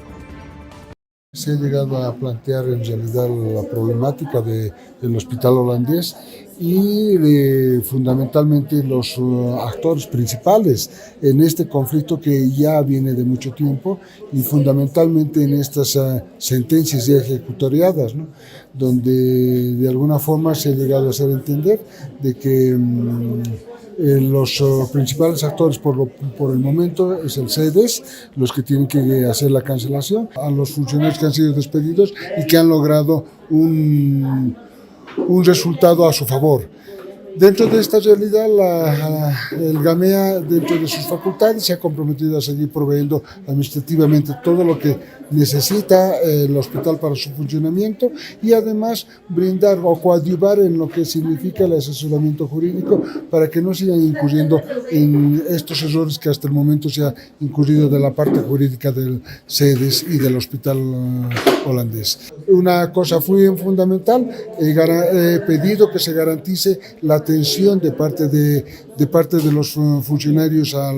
Se ha llegado a plantear en realidad la problemática del hospital holandés y fundamentalmente los actores principales en este conflicto que ya viene de mucho tiempo y fundamentalmente en estas sentencias ya ejecutoriadas, ¿no? Donde de alguna forma se ha llegado a hacer entender de que los principales actores por el momento es el CEDES, los que tienen que hacer la cancelación, a los funcionarios que han sido despedidos y que han logrado un resultado a su favor. Dentro de esta realidad, el GAMEA, dentro de sus facultades, se ha comprometido a seguir proveyendo administrativamente todo lo que necesita el hospital para su funcionamiento y además brindar o coadyuvar en lo que significa el asesoramiento jurídico para que no sigan incurriendo en estos errores que hasta el momento se ha incurrido de la parte jurídica del CEDES y del hospital holandés. Una cosa muy fundamental, he pedido que se garantice la atención de parte de los funcionarios a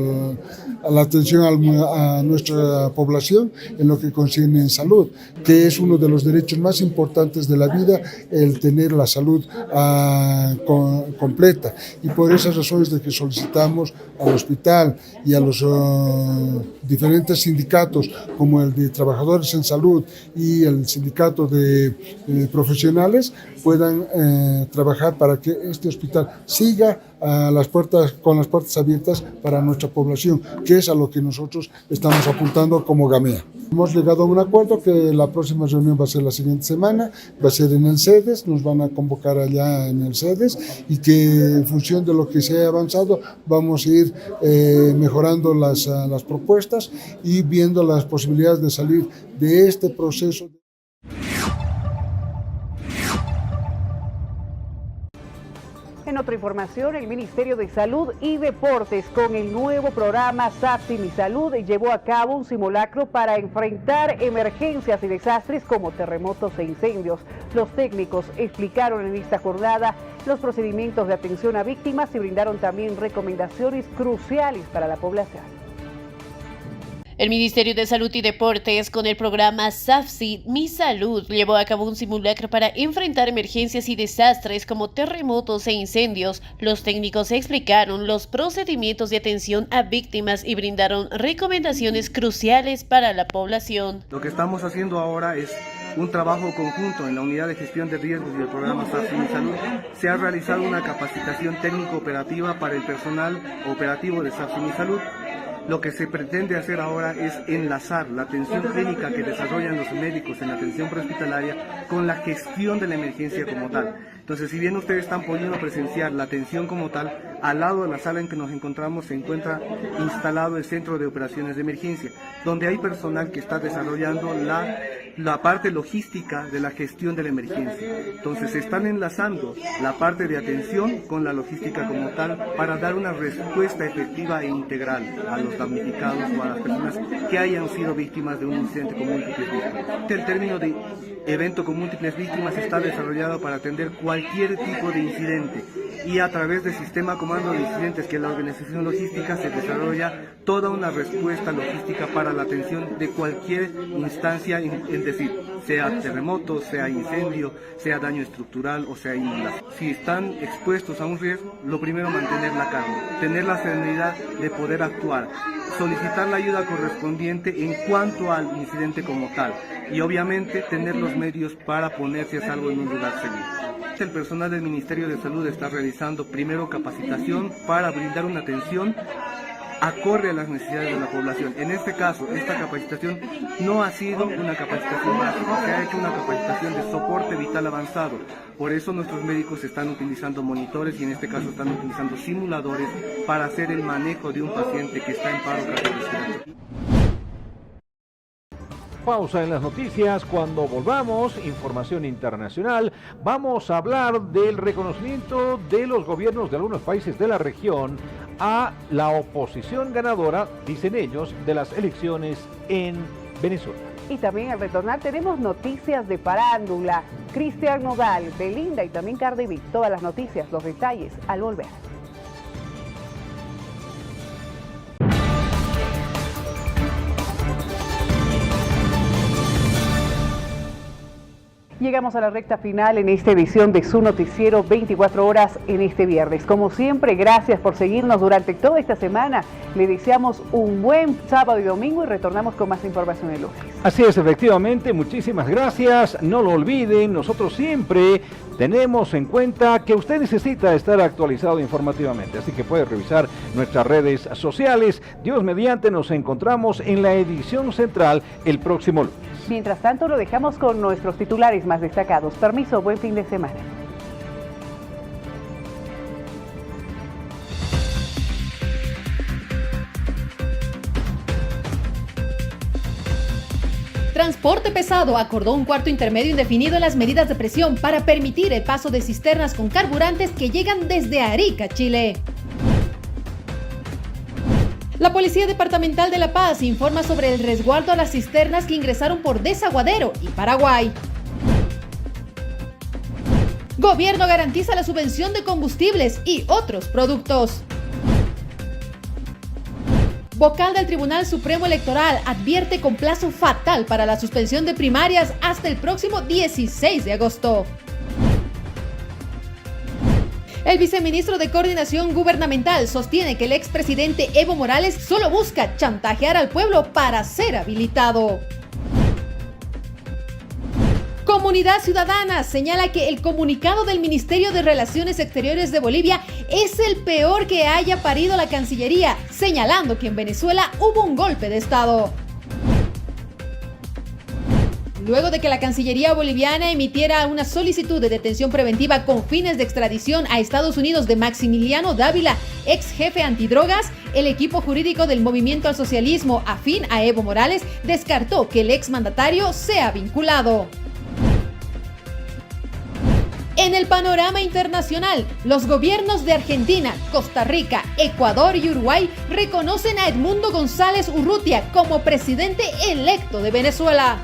la atención a nuestra población en lo que concierne en salud, que es uno de los derechos más importantes de la vida, el tener la salud completa. Y por esas razones de que solicitamos al hospital y a los diferentes sindicatos, como el de trabajadores en salud y el sindicato de profesionales, puedan trabajar para que este hospital siga con las puertas abiertas para nuestra población, que es a lo que nosotros estamos apuntando como GAMEA. Hemos llegado a un acuerdo que la próxima reunión va a ser la siguiente semana, va a ser en el CEDES, nos van a convocar allá en el CEDES y que en función de lo que se haya avanzado vamos a ir mejorando las propuestas y viendo las posibilidades de salir de este proceso. En otra información, el Ministerio de Salud y Deportes, con el nuevo programa SAFSI Mi Salud, llevó a cabo un simulacro para enfrentar emergencias y desastres como terremotos e incendios. Los técnicos explicaron en esta jornada los procedimientos de atención a víctimas y brindaron también recomendaciones cruciales para la población. El Ministerio de Salud y Deportes, con el programa SAFSI Mi Salud, llevó a cabo un simulacro para enfrentar emergencias y desastres como terremotos e incendios. Los técnicos explicaron los procedimientos de atención a víctimas y brindaron recomendaciones cruciales para la población. Lo que estamos haciendo ahora es un trabajo conjunto en la Unidad de Gestión de Riesgos y el programa SAFSI Mi Salud. Se ha realizado una capacitación técnico-operativa para el personal operativo de SAFSI Mi Salud. Lo que se pretende hacer ahora es enlazar la atención clínica que desarrollan los médicos en la atención prehospitalaria con la gestión de la emergencia como tal. Entonces, si bien ustedes están pudiendo presenciar la atención como tal, al lado de la sala en que nos encontramos se encuentra instalado el Centro de Operaciones de Emergencia, donde hay personal que está desarrollando la parte logística de la gestión de la emergencia. Entonces, se están enlazando la parte de atención con la logística como tal para dar una respuesta efectiva e integral a los damnificados o a las personas que hayan sido víctimas de un incidente con múltiples víctimas. El término de evento con múltiples víctimas está desarrollado para atender cualquier tipo de incidente y a través del sistema comando de incidentes que es la organización logística se desarrolla toda una respuesta logística para la atención de cualquier instancia, es decir, sea terremoto, sea incendio, sea daño estructural o sea inundación. Si están expuestos a un riesgo, lo primero mantener la calma, tener la serenidad de poder actuar, solicitar la ayuda correspondiente en cuanto al incidente como tal y obviamente tener los medios para ponerse a salvo en un lugar seguro. El personal del Ministerio de Salud está realizando primero capacitación para brindar una atención acorde a las necesidades de la población. En este caso, esta capacitación no ha sido una capacitación básica, se ha hecho una capacitación de soporte vital avanzado. Por eso nuestros médicos están utilizando monitores y en este caso están utilizando simuladores para hacer el manejo de un paciente que está en paro cardiorrespiratorio. Pausa en las noticias. Cuando volvamos, información internacional, vamos a hablar del reconocimiento de los gobiernos de algunos países de la región a la oposición ganadora, dicen ellos, de las elecciones en Venezuela. Y también al retornar tenemos noticias de farándula, Cristian Nodal, Belinda y también Cardi B. Todas las noticias, los detalles al volver. llegamos a la recta final en esta edición de su noticiero 24 horas en este viernes. Como siempre, gracias por seguirnos durante toda esta semana. Le deseamos un buen sábado y domingo y retornamos con más información el lunes. Así es, efectivamente, muchísimas gracias. No lo olviden, nosotros siempre tenemos en cuenta que usted necesita estar actualizado informativamente, así que puede revisar nuestras redes sociales. Dios mediante, nos encontramos en la edición central el próximo lunes. Mientras tanto, lo dejamos con nuestros titulares más destacados. Permiso, buen fin de semana. Transporte pesado acordó un cuarto intermedio indefinido en las medidas de presión para permitir el paso de cisternas con carburantes que llegan desde Arica, Chile. La Policía Departamental de La Paz informa sobre el resguardo a las cisternas que ingresaron por Desaguadero y Paraguay. Gobierno garantiza la subvención de combustibles y otros productos. Vocal del Tribunal Supremo Electoral advierte con plazo fatal para la suspensión de primarias hasta el próximo 16 de agosto. El viceministro de Coordinación Gubernamental sostiene que el expresidente Evo Morales solo busca chantajear al pueblo para ser habilitado. Comunidad Ciudadana señala que el comunicado del Ministerio de Relaciones Exteriores de Bolivia es el peor que haya parido la Cancillería, señalando que en Venezuela hubo un golpe de Estado. Luego de que la Cancillería boliviana emitiera una solicitud de detención preventiva con fines de extradición a Estados Unidos de Maximiliano Dávila, ex jefe antidrogas, el equipo jurídico del Movimiento al Socialismo afín a Evo Morales descartó que el exmandatario sea vinculado. En el panorama internacional, los gobiernos de Argentina, Costa Rica, Ecuador y Uruguay reconocen a Edmundo González Urrutia como presidente electo de Venezuela.